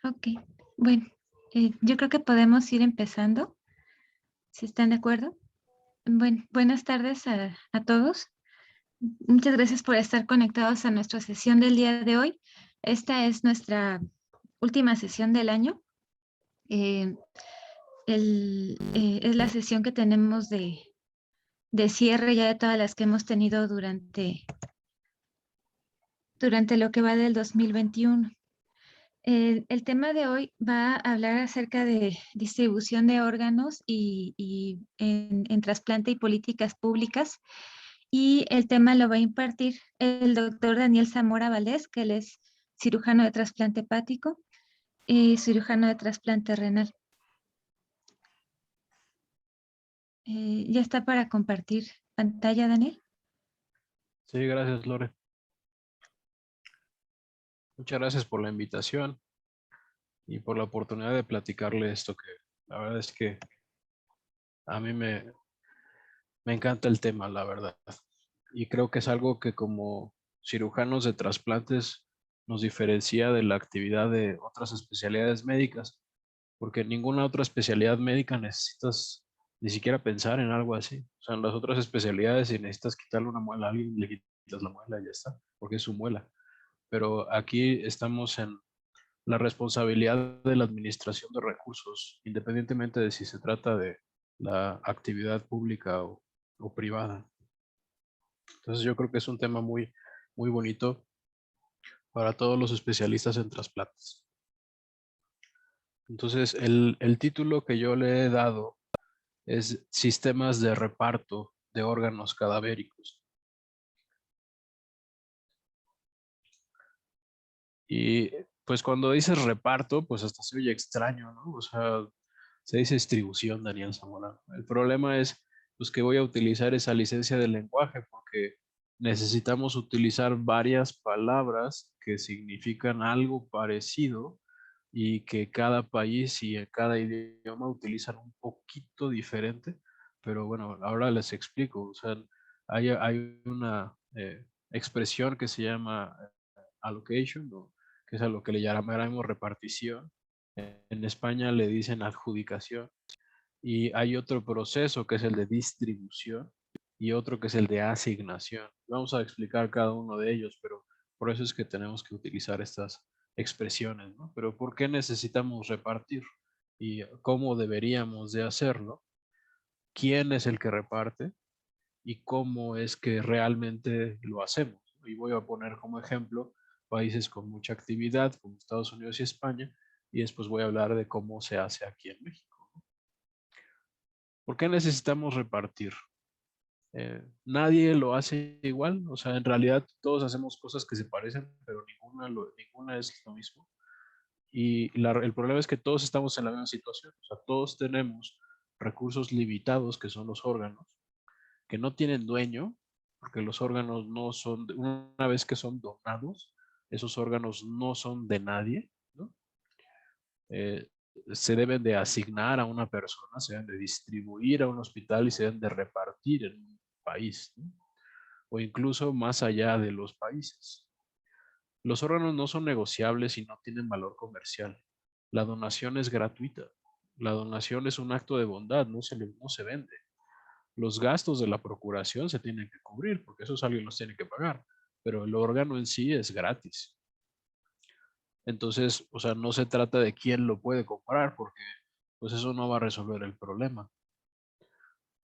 Ok, bueno, yo creo que podemos ir empezando, si están de acuerdo. Bueno, buenas tardes a todos. Muchas gracias por estar conectados a nuestra sesión del día de hoy. Esta es nuestra última sesión del año. Eh, es la sesión que tenemos de cierre ya de todas las que hemos tenido durante lo que va del 2021. El tema de hoy va a hablar acerca de distribución de órganos y en trasplante y políticas públicas. Y el tema lo va a impartir el doctor Daniel Zamora Valdés, que él es cirujano de trasplante hepático y cirujano de trasplante renal. ¿Ya está para compartir pantalla, Daniel? Sí, gracias, Lore. Muchas gracias por la invitación y por la oportunidad de platicarle esto que la verdad es que a mí me encanta el tema, la verdad. Y creo que es algo que como cirujanos de trasplantes nos diferencia de la actividad de otras especialidades médicas, porque en ninguna otra especialidad médica necesitas ni siquiera pensar en algo así. O sea, en las otras especialidades, si necesitas quitarle una muela a alguien, le quitas la muela y ya está, porque es su muela. Pero aquí estamos en la responsabilidad de la administración de recursos, independientemente de si se trata de la actividad pública o privada. Entonces yo creo que es un tema muy bonito para todos los especialistas en trasplantes. Entonces el título que yo le he dado es Sistemas de reparto de órganos cadavéricos. Y pues cuando dices reparto, pues hasta se oye extraño, ¿no? O sea, se dice distribución, Daniel Zamora. El problema es pues que voy a utilizar esa licencia de lenguaje porque necesitamos utilizar varias palabras que significan algo parecido y que cada país y en cada idioma utilizan un poquito diferente. Pero bueno, ahora les explico. O sea, hay una expresión que se llama allocation, ¿no? Que es a lo que le llamaremos repartición. En España le dicen adjudicación. Y hay otro proceso que es el de distribución y otro que es el de asignación. Vamos a explicar cada uno de ellos, pero por eso es que tenemos que utilizar estas expresiones, ¿no? Pero ¿por qué necesitamos repartir? ¿Y cómo deberíamos de hacerlo? ¿Quién es el que reparte? ¿Y cómo es que realmente lo hacemos? Y voy a poner como ejemplo países con mucha actividad, como Estados Unidos y España, y después voy a hablar de cómo se hace aquí en México. ¿Por qué necesitamos repartir? Nadie lo hace igual, o sea, en realidad todos hacemos cosas que se parecen, pero ninguna es lo mismo. Y el problema es que todos estamos en la misma situación, o sea, todos tenemos recursos limitados, que son los órganos, que no tienen dueño, porque los órganos no son, una vez que son donados, esos órganos no son de nadie, ¿no? Eh, se deben de asignar a una persona, se deben de distribuir a un hospital y se deben de repartir en un país, ¿no? O incluso más allá de los países. Los órganos no son negociables y no tienen valor comercial. La donación es gratuita. La donación es un acto de bondad, no se vende. Los gastos de la procuración se tienen que cubrir porque esos alguien los tiene que pagar, pero el órgano en sí es gratis. Entonces, o sea, no se trata de quién lo puede comprar porque pues eso no va a resolver el problema.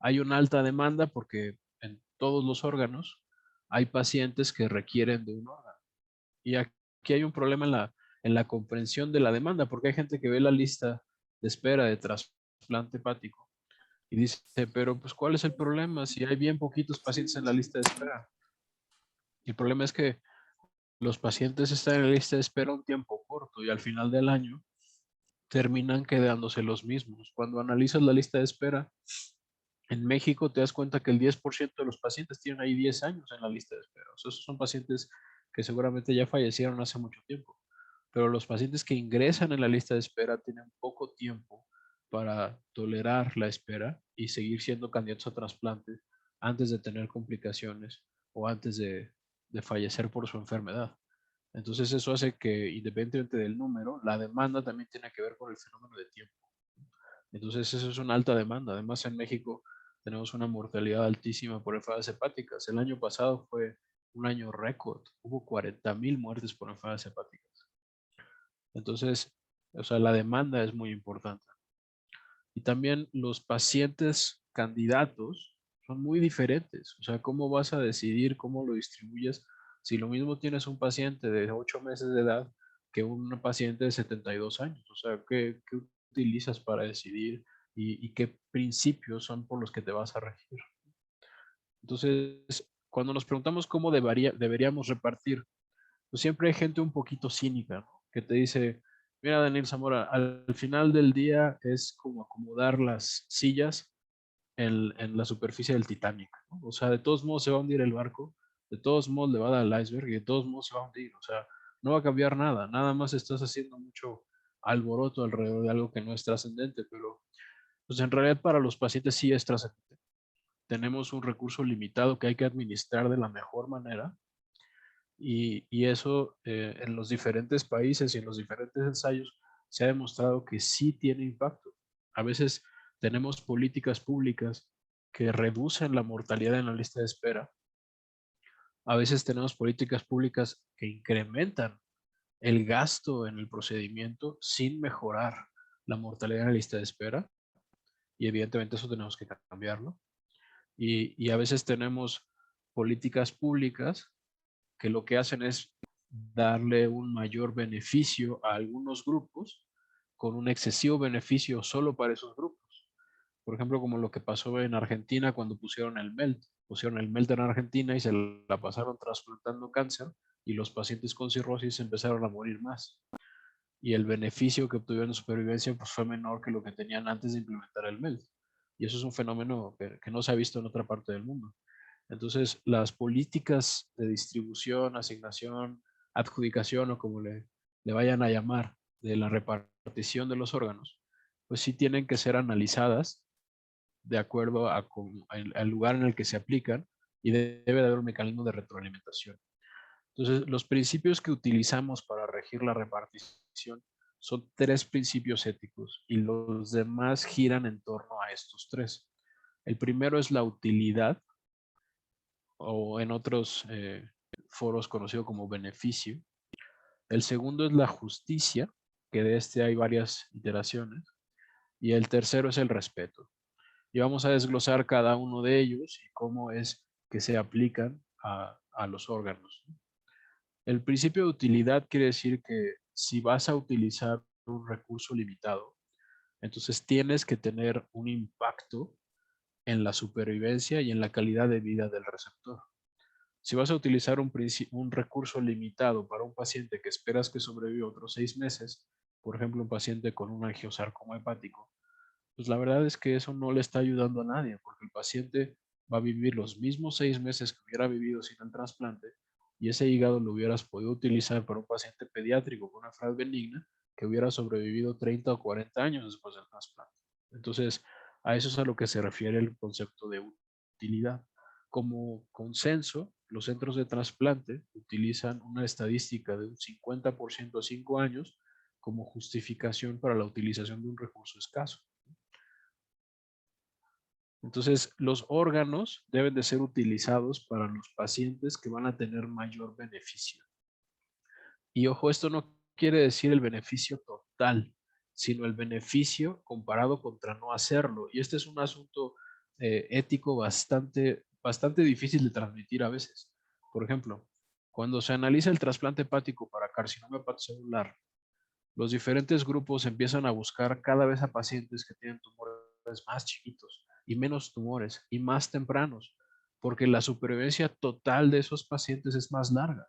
Hay una alta demanda porque en todos los órganos hay pacientes que requieren de un órgano. Y aquí hay un problema en la comprensión de la demanda porque hay gente que ve la lista de espera de trasplante hepático y dice, pero pues ¿cuál es el problema si hay bien poquitos pacientes en la lista de espera? Y el problema es que los pacientes están en la lista de espera un tiempo corto y al final del año terminan quedándose los mismos. Cuando analizas la lista de espera, en México te das cuenta que el 10% de los pacientes tienen ahí 10 años en la lista de espera. O sea, esos son pacientes que seguramente ya fallecieron hace mucho tiempo. Pero los pacientes que ingresan en la lista de espera tienen poco tiempo para tolerar la espera y seguir siendo candidatos a trasplante antes de tener complicaciones o antes de fallecer por su enfermedad. Entonces eso hace que, independientemente del número, la demanda también tiene que ver con el fenómeno de tiempo. Entonces eso es una alta demanda. Además, en México tenemos una mortalidad altísima por enfermedades hepáticas. El año pasado fue un año récord. Hubo 40,000 muertes por enfermedades hepáticas. Entonces, o sea, la demanda es muy importante. Y también los pacientes candidatos son muy diferentes. O sea, ¿cómo vas a decidir cómo lo distribuyes si lo mismo tienes un paciente de 8 meses de edad que un paciente de 72 años? O sea, ¿qué utilizas para decidir y qué principios son por los que te vas a regir? Entonces, cuando nos preguntamos cómo deberíamos repartir, pues siempre hay gente un poquito cínica, ¿no? Que te dice, mira, Daniel Zamora, al final del día es como acomodar las sillas en la superficie del Titanic, ¿no? O sea, de todos modos se va a hundir el barco, de todos modos le va a dar al iceberg y de todos modos se va a hundir. O sea, no va a cambiar nada, nada más estás haciendo mucho alboroto alrededor de algo que no es trascendente, pero pues en realidad para los pacientes sí es trascendente. Tenemos un recurso limitado que hay que administrar de la mejor manera y eso en los diferentes países y en los diferentes ensayos se ha demostrado que sí tiene impacto. A veces tenemos políticas públicas que reducen la mortalidad en la lista de espera. A veces tenemos políticas públicas que incrementan el gasto en el procedimiento sin mejorar la mortalidad en la lista de espera. Y evidentemente eso tenemos que cambiarlo. Y a veces tenemos políticas públicas que lo que hacen es darle un mayor beneficio a algunos grupos con un excesivo beneficio solo para esos grupos. Por ejemplo, como lo que pasó en Argentina cuando pusieron el MELT. Pusieron el MELT en Argentina y se la pasaron trasplantando cáncer y los pacientes con cirrosis empezaron a morir más. Y el beneficio que obtuvieron en supervivencia pues, fue menor que lo que tenían antes de implementar el MELT. Y eso es un fenómeno que no se ha visto en otra parte del mundo. Entonces, las políticas de distribución, asignación, adjudicación o como le vayan a llamar de la repartición de los órganos, pues sí tienen que ser analizadas de acuerdo al lugar en el que se aplican y debe de haber un mecanismo de retroalimentación. Entonces, los principios que utilizamos para regir la repartición son tres principios éticos y los demás giran en torno a estos tres. El primero es la utilidad, o en otros foros conocido como beneficio. El segundo es la justicia, que de este hay varias iteraciones. Y el tercero es el respeto. Y vamos a desglosar cada uno de ellos y cómo es que se aplican a los órganos. El principio de utilidad quiere decir que si vas a utilizar un recurso limitado, entonces tienes que tener un impacto en la supervivencia y en la calidad de vida del receptor. Si vas a utilizar un recurso limitado para un paciente que esperas que sobreviva otros 6 meses, por ejemplo, un paciente con un angiosarcoma hepático, pues la verdad es que eso no le está ayudando a nadie, porque el paciente va a vivir los mismos 6 meses que hubiera vivido sin el trasplante y ese hígado lo hubieras podido utilizar para un paciente pediátrico con una enfermedad benigna que hubiera sobrevivido 30 o 40 años después del trasplante. Entonces, a eso es a lo que se refiere el concepto de utilidad. Como consenso, los centros de trasplante utilizan una estadística de un 50% a 5 años como justificación para la utilización de un recurso escaso. Entonces, los órganos deben de ser utilizados para los pacientes que van a tener mayor beneficio. Y ojo, esto no quiere decir el beneficio total, sino el beneficio comparado contra no hacerlo. Y este es un asunto ético bastante difícil de transmitir a veces. Por ejemplo, cuando se analiza el trasplante hepático para carcinoma hepatocelular, los diferentes grupos empiezan a buscar cada vez a pacientes que tienen tumores más chiquitos y menos tumores y más tempranos, porque la supervivencia total de esos pacientes es más larga.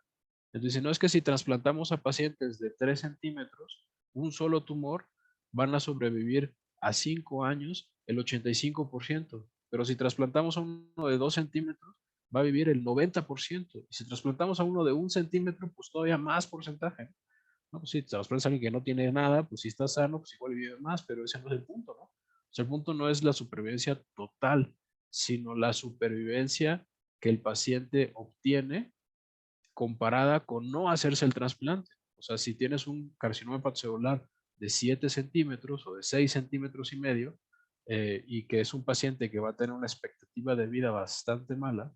Entonces, no es que si trasplantamos a pacientes de 3 centímetros, un solo tumor, van a sobrevivir a 5 años el 85%, pero si trasplantamos a uno de 2 centímetros, va a vivir el 90%, y si trasplantamos a uno de 1 centímetro, pues todavía más porcentaje. No, pues sí, te trasplanta a alguien que no tiene nada, pues si está sano, pues igual vive más, pero ese no es el punto, ¿no? O sea, el punto no es la supervivencia total, sino la supervivencia que el paciente obtiene comparada con no hacerse el trasplante. O sea, si tienes un carcinoma hepatocelular de 7 centímetros o de 6 centímetros y medio, y que es un paciente que va a tener una expectativa de vida bastante mala,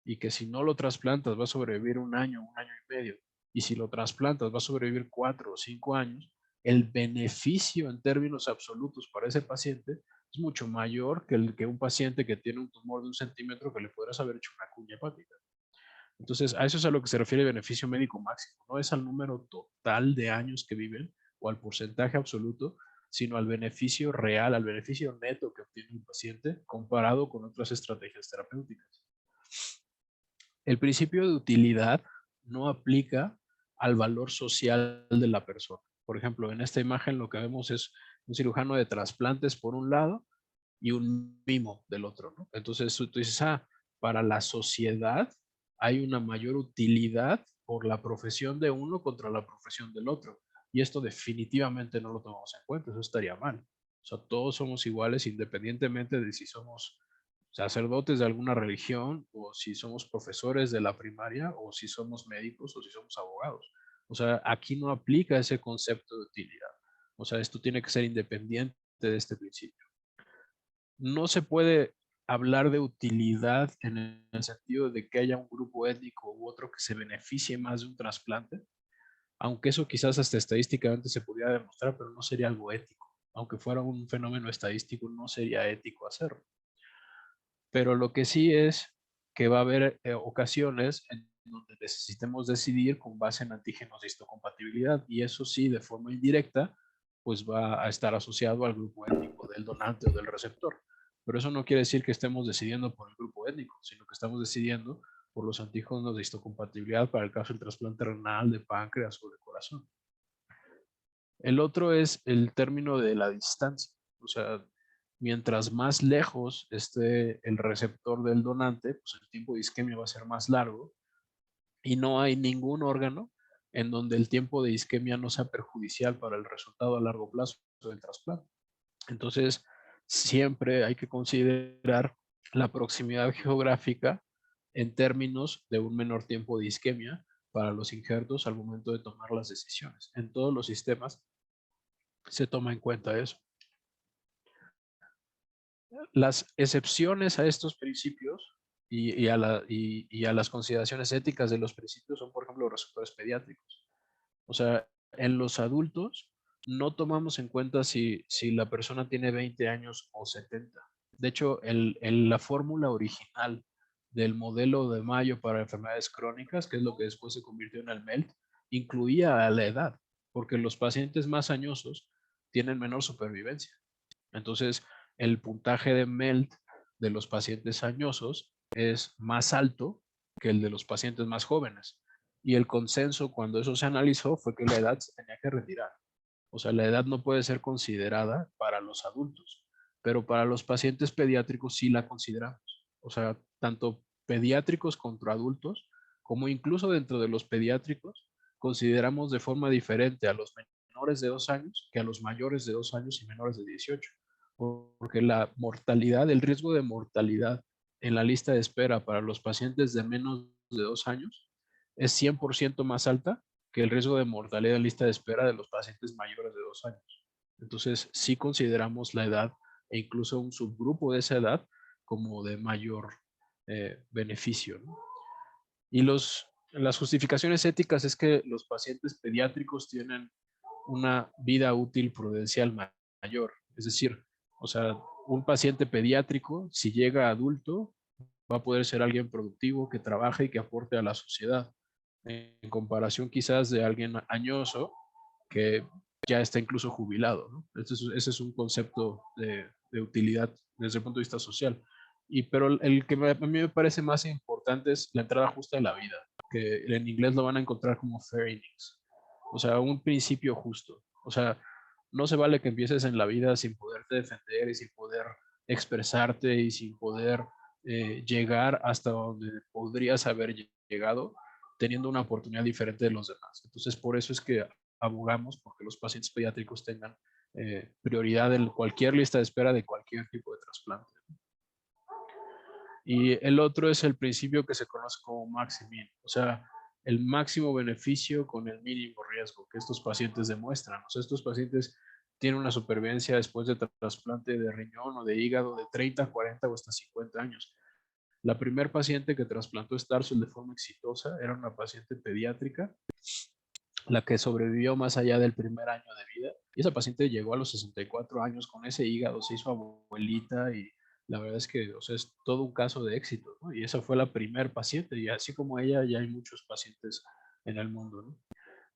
y que si no lo trasplantas va a sobrevivir un año y medio, y si lo trasplantas va a sobrevivir 4 o 5 años, el beneficio en términos absolutos para ese paciente es mucho mayor que el que un paciente que tiene un tumor de 1 centímetro que le podrás haber hecho una cuña hepática. Entonces, a eso es a lo que se refiere el beneficio médico máximo. No es al número total de años que viven o al porcentaje absoluto, sino al beneficio real, al beneficio neto que obtiene el paciente comparado con otras estrategias terapéuticas. El principio de utilidad no aplica al valor social de la persona. Por ejemplo, en esta imagen lo que vemos es un cirujano de trasplantes por un lado y un mimo del otro, ¿no? Entonces tú dices, para la sociedad hay una mayor utilidad por la profesión de uno contra la profesión del otro. Y esto definitivamente no lo tomamos en cuenta, eso estaría mal. O sea, todos somos iguales independientemente de si somos sacerdotes de alguna religión o si somos profesores de la primaria o si somos médicos o si somos abogados. O sea, aquí no aplica ese concepto de utilidad. O sea, esto tiene que ser independiente de este principio. No se puede hablar de utilidad en el sentido de que haya un grupo étnico u otro que se beneficie más de un trasplante, aunque eso quizás hasta estadísticamente se pudiera demostrar, pero no sería algo ético. Aunque fuera un fenómeno estadístico, no sería ético hacerlo. Pero lo que sí es que va a haber ocasiones en donde necesitemos decidir con base en antígenos de histocompatibilidad, y eso sí, de forma indirecta, pues va a estar asociado al grupo étnico del donante o del receptor. Pero eso no quiere decir que estemos decidiendo por el grupo étnico, sino que estamos decidiendo por los antígenos de histocompatibilidad para el caso del trasplante renal, de páncreas o de corazón. El otro es el término de la distancia. O sea, mientras más lejos esté el receptor del donante, pues el tiempo de isquemia va a ser más largo, y no hay ningún órgano en donde el tiempo de isquemia no sea perjudicial para el resultado a largo plazo del trasplante. Entonces, siempre hay que considerar la proximidad geográfica en términos de un menor tiempo de isquemia para los injertos al momento de tomar las decisiones. En todos los sistemas se toma en cuenta eso. Las excepciones a estos principios y a las consideraciones éticas de los principios son, por ejemplo, los receptores pediátricos. O sea, en los adultos no tomamos en cuenta si la persona tiene 20 años o 70. De hecho, la fórmula original del modelo de Mayo para enfermedades crónicas, que es lo que después se convirtió en el MELT, incluía a la edad, porque los pacientes más añosos tienen menor supervivencia. Entonces, el puntaje de MELT de los pacientes añosos es más alto que el de los pacientes más jóvenes. Y el consenso cuando eso se analizó fue que la edad se tenía que retirar. O sea, la edad no puede ser considerada para los adultos, pero para los pacientes pediátricos sí la consideramos. O sea, tanto pediátricos contra adultos, como incluso dentro de los pediátricos, consideramos de forma diferente a los menores de 2 años que a los mayores de 2 años y menores de 18, porque la mortalidad, el riesgo de mortalidad en la lista de espera para los pacientes de menos de 2 años es 100% más alta que el riesgo de mortalidad en lista de espera de los pacientes mayores de 2 años. Entonces, sí consideramos la edad e incluso un subgrupo de esa edad como de mayor beneficio, ¿no? Y las justificaciones éticas es que los pacientes pediátricos tienen una vida útil prudencial mayor. Es decir, o sea, un paciente pediátrico, si llega adulto, va a poder ser alguien productivo, que trabaje y que aporte a la sociedad, en comparación quizás de alguien añoso que ya está incluso jubilado, ¿no? Ese es un concepto de utilidad desde el punto de vista social. Pero el que a mí me parece más importante es la entrada justa de la vida, que en inglés lo van a encontrar como fair innings. O sea, un principio justo. O sea, no se vale que empieces en la vida sin poderte defender y sin poder expresarte y sin poder llegar hasta donde podrías haber llegado teniendo una oportunidad diferente de los demás. Entonces, por eso es que abogamos porque los pacientes pediátricos tengan prioridad en cualquier lista de espera de cualquier tipo de trasplante. Y el otro es el principio que se conoce como max y min. O sea, el máximo beneficio con el mínimo riesgo que estos pacientes demuestran. O sea, estos pacientes tienen una supervivencia después de trasplante de riñón o de hígado de 30, 40 o hasta 50 años. La primer paciente que trasplantó Starzol de forma exitosa era una paciente pediátrica, la que sobrevivió más allá del primer año de vida. Y esa paciente llegó a los 64 años con ese hígado, se hizo abuelita y la verdad es que, o sea, es todo un caso de éxito, ¿no? Y esa fue la primer paciente y así como ella ya hay muchos pacientes en el mundo, ¿no?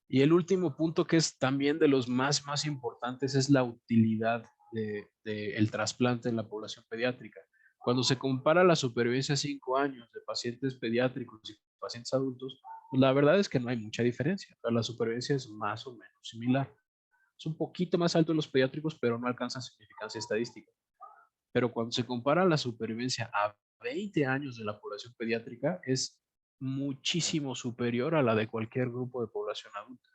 Y el último punto que es también de los más importantes es la utilidad del trasplante en la población pediátrica. Cuando se compara la supervivencia a 5 años de pacientes pediátricos y pacientes adultos, pues la verdad es que no hay mucha diferencia. O sea, la supervivencia es más o menos similar. Es un poquito más alto en los pediátricos, pero no alcanza significancia estadística. Pero cuando se compara la supervivencia a 20 años de la población pediátrica, es muchísimo superior a la de cualquier grupo de población adulta.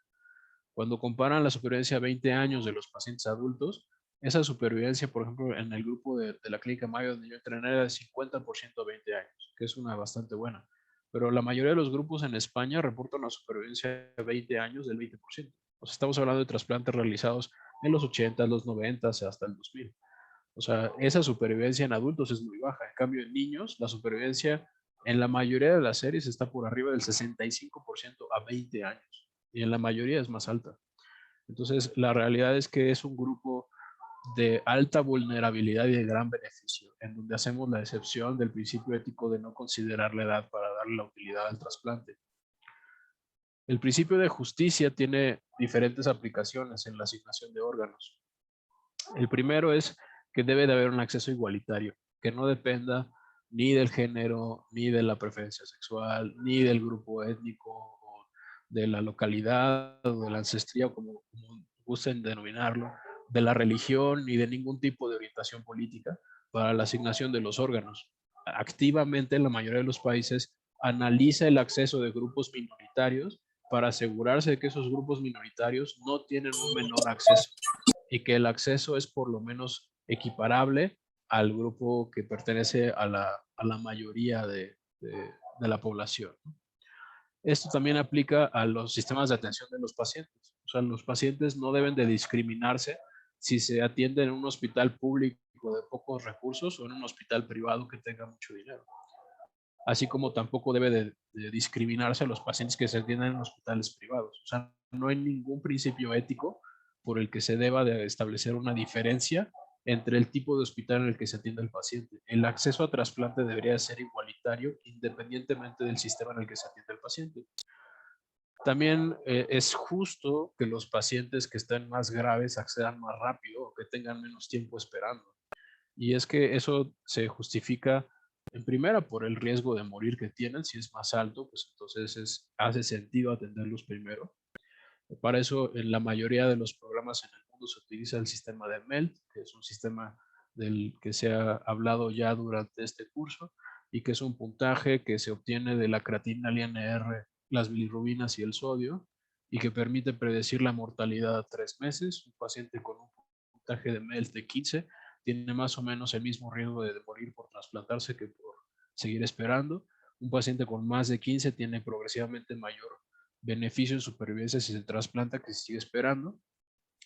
Cuando comparan la supervivencia a 20 años de los pacientes adultos, esa supervivencia, por ejemplo, en el grupo de la clínica Mayo donde yo entrené era de 50% a 20 años, que es una bastante buena. Pero la mayoría de los grupos en España reportan una supervivencia a 20 años del 20%. O sea, estamos hablando de trasplantes realizados en los 80, los 90, hasta el 2000. O sea, esa supervivencia en adultos es muy baja. En cambio, en niños, la supervivencia en la mayoría de las series está por arriba del 65% a 20 años. Y en la mayoría es más alta. Entonces, la realidad es que es un grupo de alta vulnerabilidad y de gran beneficio, en donde hacemos la excepción del principio ético de no considerar la edad para darle la utilidad al trasplante. El principio de justicia tiene diferentes aplicaciones en la asignación de órganos. El primero es que debe de haber un acceso igualitario, que no dependa ni del género, ni de la preferencia sexual, ni del grupo étnico, o de la localidad, o de la ancestría, o como gusten denominarlo, de la religión, ni de ningún tipo de orientación política para la asignación de los órganos. Activamente, en la mayoría de los países, analiza el acceso de grupos minoritarios para asegurarse de que esos grupos minoritarios no tienen un menor acceso y que el acceso es por lo menos equiparable al grupo que pertenece a la mayoría de la población. Esto también aplica a los sistemas de atención de los pacientes. O sea, los pacientes no deben de discriminarse si se atienden en un hospital público de pocos recursos o en un hospital privado que tenga mucho dinero. Así como tampoco debe de discriminarse a los pacientes que se atienden en hospitales privados. O sea, no hay ningún principio ético por el que se deba de establecer una diferencia entre el tipo de hospital en el que se atiende el paciente. El acceso a trasplante debería ser igualitario independientemente del sistema en el que se atiende el paciente. También es justo que los pacientes que estén más graves accedan más rápido o que tengan menos tiempo esperando. Y es que eso se justifica en primera por el riesgo de morir que tienen. Si es más alto, pues entonces hace sentido atenderlos primero. Para eso, en la mayoría de los programas en el mundo se utiliza el sistema de MELT, que es un sistema del que se ha hablado ya durante este curso y que es un puntaje que se obtiene de la creatinina, el INR, las bilirrubinas y el sodio y que permite predecir la mortalidad a 3 meses. Un paciente con un puntaje de MELT de 15 tiene más o menos el mismo riesgo de morir por trasplantarse que por seguir esperando. Un paciente con más de 15 tiene progresivamente mayor beneficio en supervivencia si se trasplanta que se sigue esperando.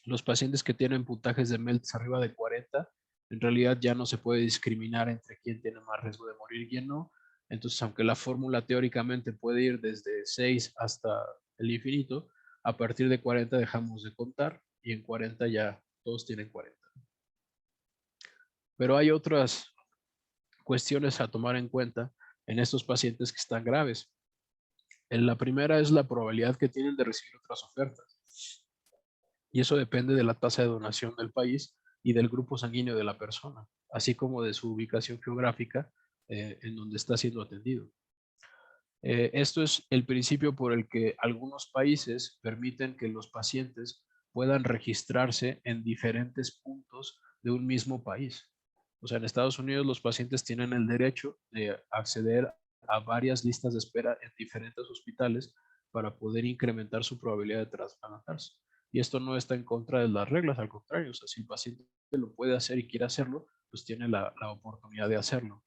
Los pacientes que tienen puntajes de MELT arriba de 40, en realidad ya no se puede discriminar entre quién tiene más riesgo de morir y quién no. Entonces, aunque la fórmula teóricamente puede ir desde 6 hasta el infinito, a partir de 40 dejamos de contar y en 40 ya todos tienen 40. Pero hay otras cuestiones a tomar en cuenta en estos pacientes que están graves. La primera es la probabilidad que tienen de recibir otras ofertas. Y eso depende de la tasa de donación del país y del grupo sanguíneo de la persona, así como de su ubicación geográfica en donde está siendo atendido. Esto es el principio por el que algunos países permiten que los pacientes puedan registrarse en diferentes puntos de un mismo país. O sea, en Estados Unidos los pacientes tienen el derecho de acceder a varias listas de espera en diferentes hospitales para poder incrementar su probabilidad de trasplantarse. Y esto no está en contra de las reglas, al contrario, o sea, si el paciente lo puede hacer y quiere hacerlo, pues tiene la oportunidad de hacerlo.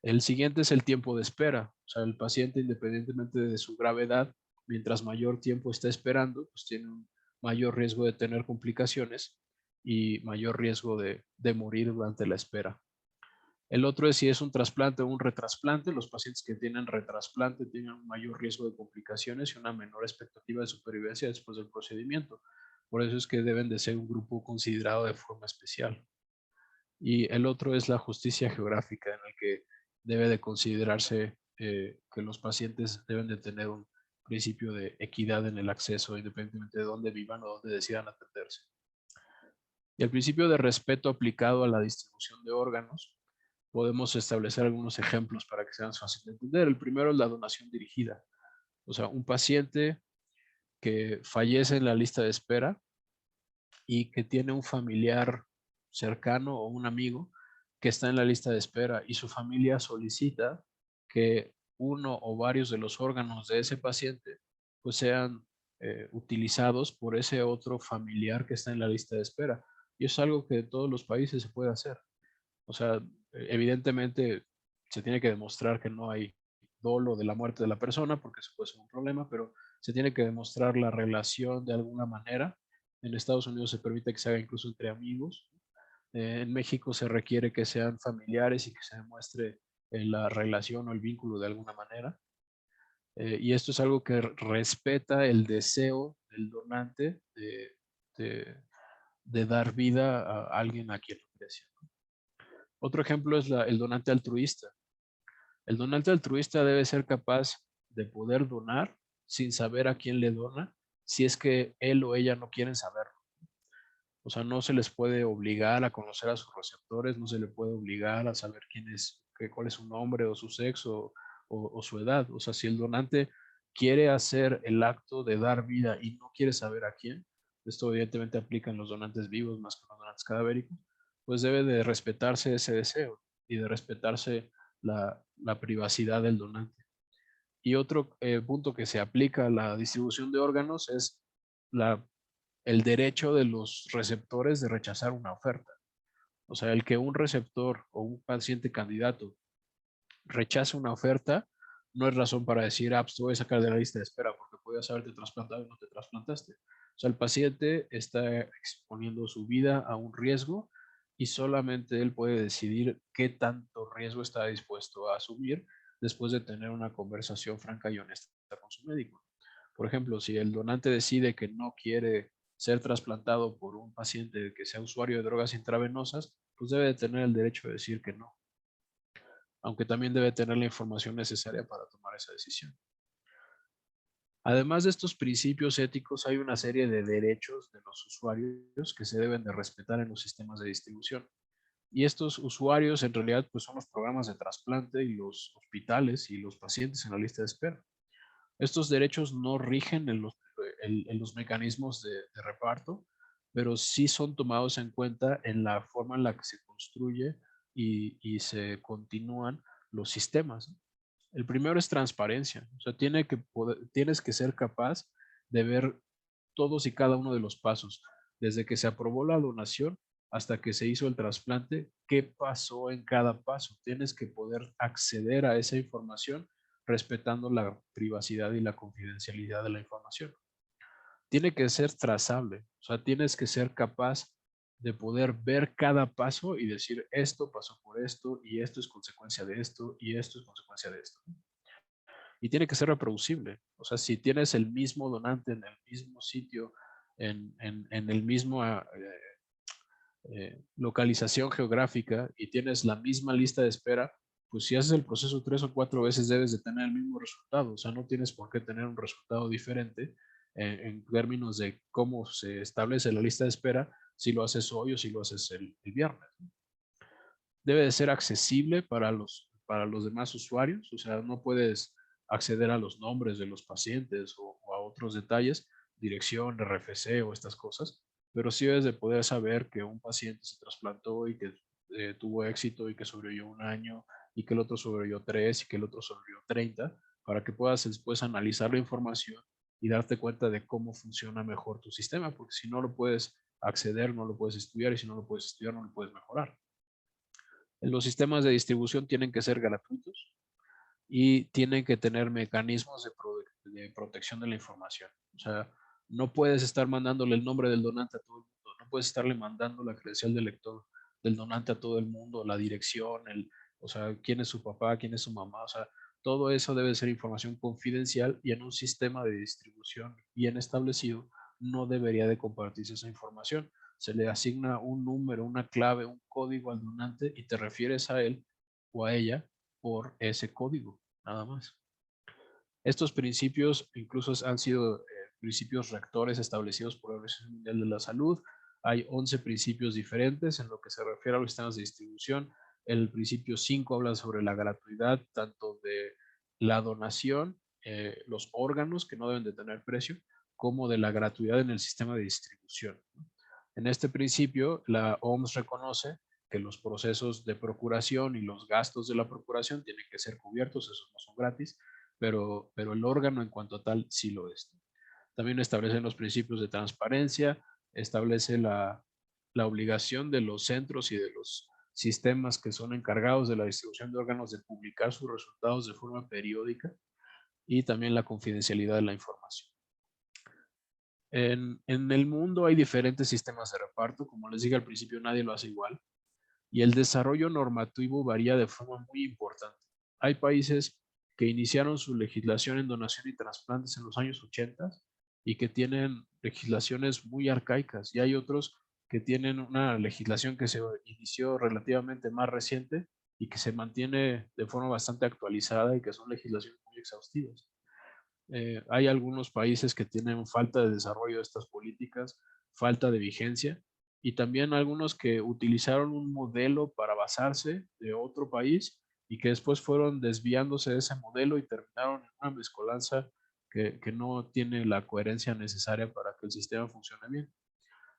El siguiente es el tiempo de espera. O sea, el paciente, independientemente de su gravedad, mientras mayor tiempo está esperando, pues tiene un mayor riesgo de tener complicaciones y mayor riesgo de morir durante la espera. El otro es si es un trasplante o un retrasplante. Los pacientes que tienen retrasplante tienen un mayor riesgo de complicaciones y una menor expectativa de supervivencia después del procedimiento. Por eso es que deben de ser un grupo considerado de forma especial. Y el otro es la justicia geográfica, en el que debe de considerarse que los pacientes deben de tener un principio de equidad en el acceso, independientemente de dónde vivan o dónde decidan atenderse. Y el principio de respeto aplicado a la distribución de órganos, podemos establecer algunos ejemplos para que sean fáciles de entender. El primero es la donación dirigida. O sea, un paciente que fallece en la lista de espera y que tiene un familiar cercano o un amigo que está en la lista de espera y su familia solicita que uno o varios de los órganos de ese paciente pues sean utilizados por ese otro familiar que está en la lista de espera. Y es algo que en todos los países se puede hacer. O sea, evidentemente se tiene que demostrar que no hay dolo de la muerte de la persona, porque eso puede ser un problema, pero se tiene que demostrar la relación de alguna manera. En Estados Unidos se permite que se haga incluso entre amigos. En México se requiere que sean familiares y que se demuestre la relación o el vínculo de alguna manera. Y esto es algo que respeta el deseo del donante de, de dar vida a alguien a quien lo aprecia. Otro ejemplo es el donante altruista. El donante altruista debe ser capaz de poder donar sin saber a quién le dona, si es que él o ella no quieren saberlo. O sea, no se les puede obligar a conocer a sus receptores, no se le puede obligar a saber quién es, cuál es su nombre o su sexo o su edad. O sea, si el donante quiere hacer el acto de dar vida y no quiere saber a quién, esto evidentemente aplica en los donantes vivos más que en los donantes cadavéricos, pues debe de respetarse ese deseo y de respetarse la privacidad del donante. Y otro punto que se aplica a la distribución de órganos es la el derecho de los receptores de rechazar una oferta. O sea, el que un receptor o un paciente candidato rechace una oferta no es razón para decir, ah, pues te voy a sacar de la lista de espera porque podías haberte trasplantado y no te trasplantaste. O sea, el paciente está exponiendo su vida a un riesgo y solamente él puede decidir qué tanto riesgo está dispuesto a asumir después de tener una conversación franca y honesta con su médico. Por ejemplo, si el donante decide que no quiere ser trasplantado por un paciente que sea usuario de drogas intravenosas, pues debe de tener el derecho de decir que no, aunque también debe tener la información necesaria para tomar esa decisión. Además de estos principios éticos, hay una serie de derechos de los usuarios que se deben de respetar en los sistemas de distribución. Y estos usuarios en realidad pues son los programas de trasplante y los hospitales y los pacientes en la lista de espera. Estos derechos no rigen en los mecanismos de reparto, pero sí son tomados en cuenta en la forma en la que se construye y se continúan los sistemas. El primero es transparencia. O sea, tienes que ser capaz de ver todos y cada uno de los pasos, desde que se aprobó la donación hasta que se hizo el trasplante, qué pasó en cada paso. Tienes que poder acceder a esa información respetando la privacidad y la confidencialidad de la información. Tiene que ser trazable, o sea, tienes que ser capaz de poder ver cada paso y decir, esto pasó por esto, y esto es consecuencia de esto, y esto es consecuencia de esto. Y tiene que ser reproducible. O sea, si tienes el mismo donante en el mismo sitio, en el mismo localización geográfica y tienes la misma lista de espera, pues si haces el proceso 3 o 4 veces debes de tener el mismo resultado. O sea, no tienes por qué tener un resultado diferente en términos de cómo se establece la lista de espera si lo haces hoy o si lo haces el viernes. Debe de ser accesible para los demás usuarios. O sea, no puedes acceder a los nombres de los pacientes o a otros detalles, dirección, RFC o estas cosas, pero sí debes de poder saber que un paciente se trasplantó y que tuvo éxito y que sobrevivió 1 año y que el otro sobrevivió 3 y que el otro sobrevivió 30, para que puedas después analizar la información y darte cuenta de cómo funciona mejor tu sistema, porque si no lo puedes acceder, no lo puedes estudiar, y si no lo puedes estudiar, no lo puedes mejorar. Los sistemas de distribución tienen que ser gratuitos y tienen que tener mecanismos de protección de la información. O sea, no puedes estar mandándole el nombre del donante a todo el mundo, no puedes estarle mandando la credencial del lector del donante a todo el mundo, la dirección, o sea, quién es su papá, quién es su mamá, o sea, todo eso debe ser información confidencial y en un sistema de distribución bien establecido no debería de compartirse esa información. Se le asigna un número, una clave, un código al donante y te refieres a él o a ella por ese código, nada más. Estos principios incluso han sido principios rectores establecidos por la Organización Mundial de la Salud. Hay 11 principios diferentes en lo que se refiere a los sistemas de distribución. El principio 5 habla sobre la gratuidad, tanto de la donación, los órganos que no deben de tener precio, como de la gratuidad en el sistema de distribución. En este principio, la OMS reconoce que los procesos de procuración y los gastos de la procuración tienen que ser cubiertos, esos no son gratis, pero el órgano en cuanto a tal sí lo es. También establecen los principios de transparencia, establece la obligación de los centros y de los sistemas que son encargados de la distribución de órganos de publicar sus resultados de forma periódica y también la confidencialidad de la información. En el mundo hay diferentes sistemas de reparto, como les dije al principio, nadie lo hace igual, y el desarrollo normativo varía de forma muy importante. Hay países que iniciaron su legislación en donación y trasplantes en los años 80 y que tienen legislaciones muy arcaicas, y hay otros que tienen una legislación que se inició relativamente más reciente y que se mantiene de forma bastante actualizada y que son legislaciones muy exhaustivas. Hay algunos países que tienen falta de desarrollo de estas políticas, falta de vigencia, y también algunos que utilizaron un modelo para basarse de otro país y que después fueron desviándose de ese modelo y terminaron en una mezcolanza que no tiene la coherencia necesaria para que el sistema funcione bien.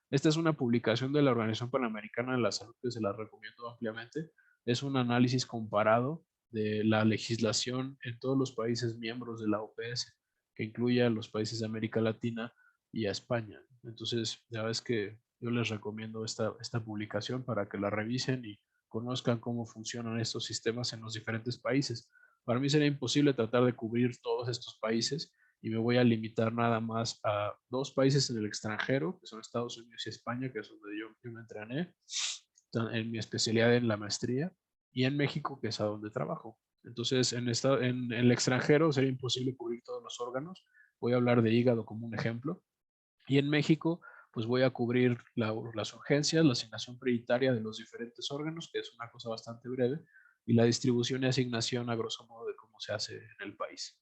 Esta es una publicación de la Organización Panamericana de la Salud que se la recomiendo ampliamente. Es un análisis comparado de la legislación en todos los países miembros de la OPS, que incluye a los países de América Latina y a España. Entonces, ya ves que yo les recomiendo esta publicación para que la revisen y conozcan cómo funcionan estos sistemas en los diferentes países. Para mí sería imposible tratar de cubrir todos estos países y me voy a limitar nada más a 2 países en el extranjero, que son Estados Unidos y España, que es donde yo me entrené en mi especialidad en la maestría, y en México, que es a donde trabajo. Entonces, en el extranjero sería imposible cubrir todos los órganos. Voy a hablar de hígado como un ejemplo. Y en México, pues voy a cubrir las urgencias, la asignación prioritaria de los diferentes órganos, que es una cosa bastante breve, y la distribución y asignación a grosso modo de cómo se hace en el país.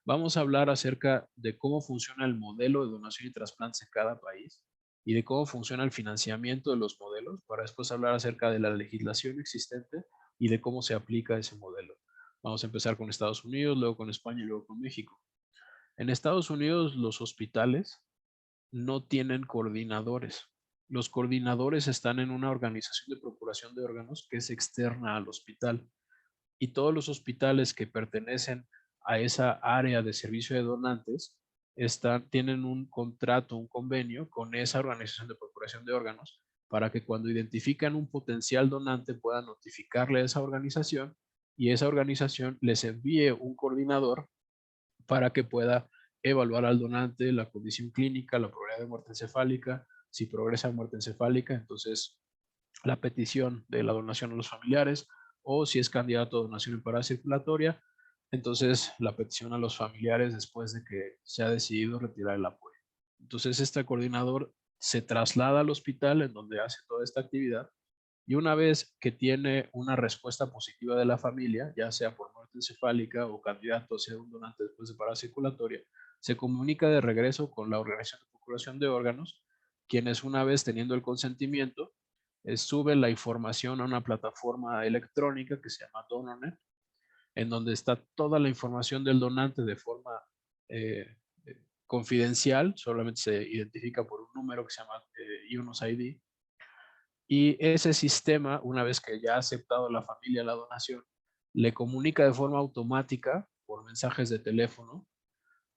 Vamos a hablar acerca de cómo funciona el modelo de donación y trasplantes en cada país y de cómo funciona el financiamiento de los modelos, para después hablar acerca de la legislación existente y de cómo se aplica ese modelo. Vamos a empezar con Estados Unidos, luego con España y luego con México. En Estados Unidos, los hospitales no tienen coordinadores. Los coordinadores están en una organización de procuración de órganos que es externa al hospital, y todos los hospitales que pertenecen a esa área de servicio de donantes tienen un contrato, un convenio con esa organización de procuración de órganos para que cuando identifican un potencial donante puedan notificarle a esa organización y esa organización les envíe un coordinador para que pueda evaluar al donante, la condición clínica, la probabilidad de muerte encefálica. Si progresa a muerte encefálica, entonces la petición de la donación a los familiares, o si es candidato a donación en parada circulatoria, entonces la petición a los familiares después de que se ha decidido retirar el apoyo. Entonces este coordinador se traslada al hospital en donde hace toda esta actividad, y una vez que tiene una respuesta positiva de la familia, ya sea por muerte encefálica o candidato a ser un donante después de parada circulatoria, se comunica de regreso con la Organización de Procuración de Órganos, quienes una vez teniendo el consentimiento, suben la información a una plataforma electrónica que se llama DonorNet, en donde está toda la información del donante de forma eh, confidencial, solamente se identifica por un número que se llama UNOS ID, y ese sistema, una vez que ya ha aceptado la familia la donación, le comunica de forma automática por mensajes de teléfono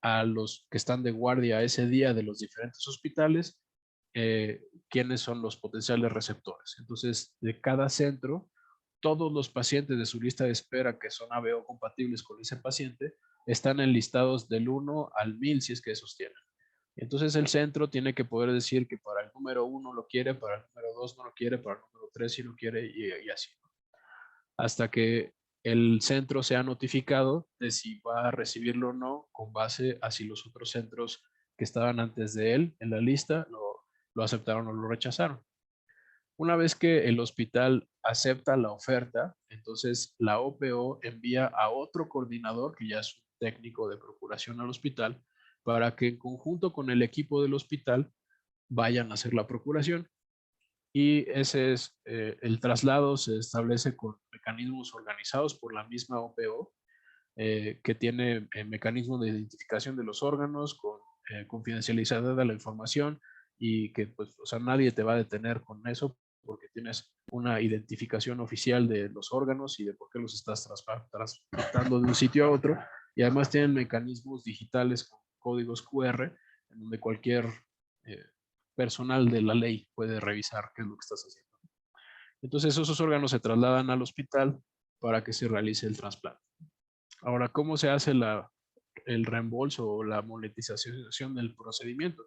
a los que están de guardia ese día de los diferentes hospitales quiénes son los potenciales receptores. Entonces, de cada centro todos los pacientes de su lista de espera que son ABO compatibles con ese paciente están enlistados del 1 al 1000 si es que esos tienen. Entonces el centro tiene que poder decir que para el número 1 lo quiere, para el número 2 no lo quiere, para el número 3 sí lo quiere y así. Hasta que el centro sea notificado de si va a recibirlo o no, con base a si los otros centros que estaban antes de él en la lista lo aceptaron o lo rechazaron. Una vez que el hospital acepta la oferta, entonces la OPO envía a otro coordinador, que ya es un técnico de procuración al hospital, para que en conjunto con el equipo del hospital vayan a hacer la procuración. Y ese es el traslado, se establece con mecanismos organizados por la misma OPO, que tiene mecanismos de identificación de los órganos, con confidencializada de la información, y que pues, o sea, nadie te va a detener con eso porque tienes una identificación oficial de los órganos y de por qué los estás transportando de un sitio a otro, y además tienen mecanismos digitales con códigos QR en donde cualquier eh, personal de la ley puede revisar qué es lo que estás haciendo. Entonces esos órganos se trasladan al hospital para que se realice el trasplante. Ahora, ¿cómo se hace el reembolso o la monetización del procedimiento?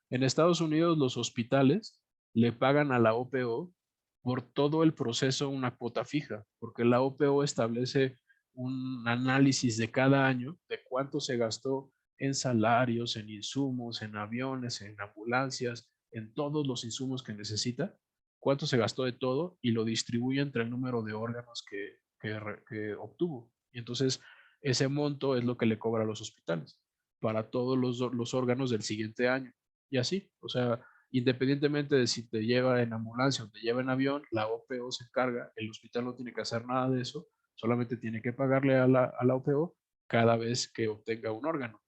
En Estados Unidos, los hospitales le pagan a la OPO por todo el proceso una cuota fija, porque la OPO establece un análisis de cada año de cuánto se gastó en salarios, en insumos, en aviones, en ambulancias, en todos los insumos que necesita, cuánto se gastó de todo y lo distribuye entre el número de órganos que obtuvo. Y entonces ese monto es lo que le cobra a los hospitales para todos los órganos del siguiente año. Y así, o sea, independientemente de si te lleva en ambulancia o te lleva en avión, la OPO se encarga, el hospital no tiene que hacer nada de eso, solamente tiene que pagarle a la OPO cada vez que obtenga un órgano.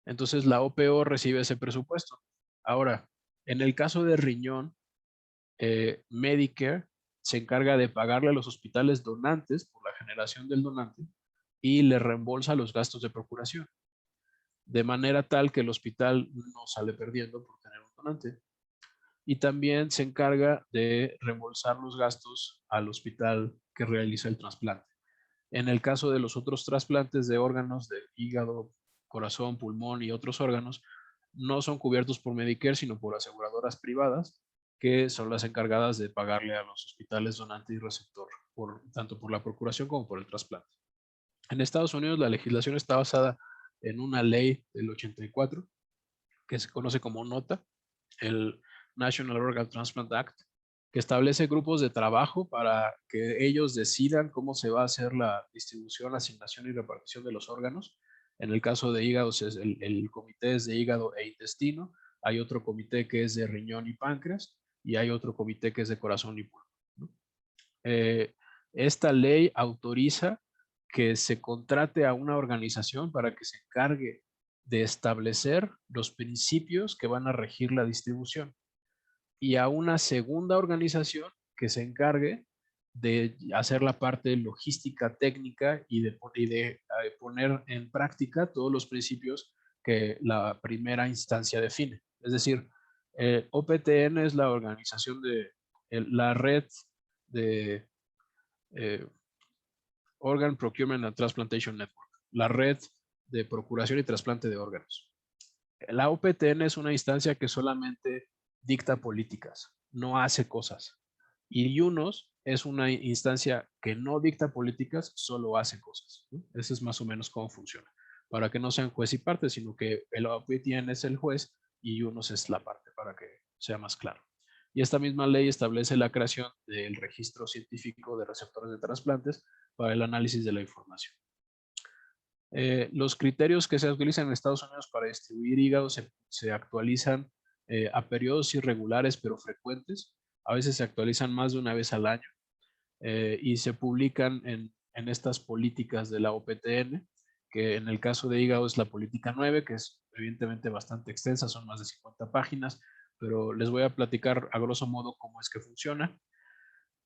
Entonces la OPO recibe ese presupuesto. Ahora, en el caso de riñón, Medicare se encarga de pagarle a los hospitales donantes por la generación del donante y le reembolsa los gastos de procuración, de manera tal que el hospital no sale perdiendo por tener un donante. Y también se encarga de reembolsar los gastos al hospital que realiza el trasplante. En el caso de los otros trasplantes de órganos de hígado, corazón, pulmón y otros órganos, no son cubiertos por Medicare, sino por aseguradoras privadas, que son las encargadas de pagarle a los hospitales donante y receptor, tanto por la procuración como por el trasplante. En Estados Unidos la legislación está basada en una ley del 84, que se conoce como NOTA, el National Organ Transplant Act, que establece grupos de trabajo para que ellos decidan cómo se va a hacer la distribución, asignación y repartición de los órganos. En el caso de hígados, el comité es de hígado e intestino, hay otro comité que es de riñón y páncreas, y hay otro comité que es de corazón y pulmón, ¿no? Esta ley autoriza que se contrate a una organización para que se encargue de establecer los principios que van a regir la distribución, y a una segunda organización que se encargue de hacer la parte logística técnica y de poner en práctica todos los principios que la primera instancia define. Es decir, OPTN es la organización de la red de Organ Procurement and Transplantation Network, la red de procuración y trasplante de órganos. La OPTN es una instancia que solamente dicta políticas, no hace cosas. Y UNOS es una instancia que no dicta políticas, solo hace cosas, ¿no? Ese es más o menos cómo funciona. Para que no sean juez y parte, sino que el OPTN es el juez y UNOS es la parte, para que sea más claro. Y esta misma ley establece la creación del registro científico de receptores de trasplantes para el análisis de la información. Los criterios que se utilizan en Estados Unidos para distribuir hígados se actualizan a periodos irregulares pero frecuentes. A veces se actualizan más de una vez al año y se publican en estas políticas de la OPTN, que en el caso de hígado es la política 9, que es evidentemente bastante extensa, son más de 50 páginas, pero les voy a platicar a grosso modo cómo es que funciona.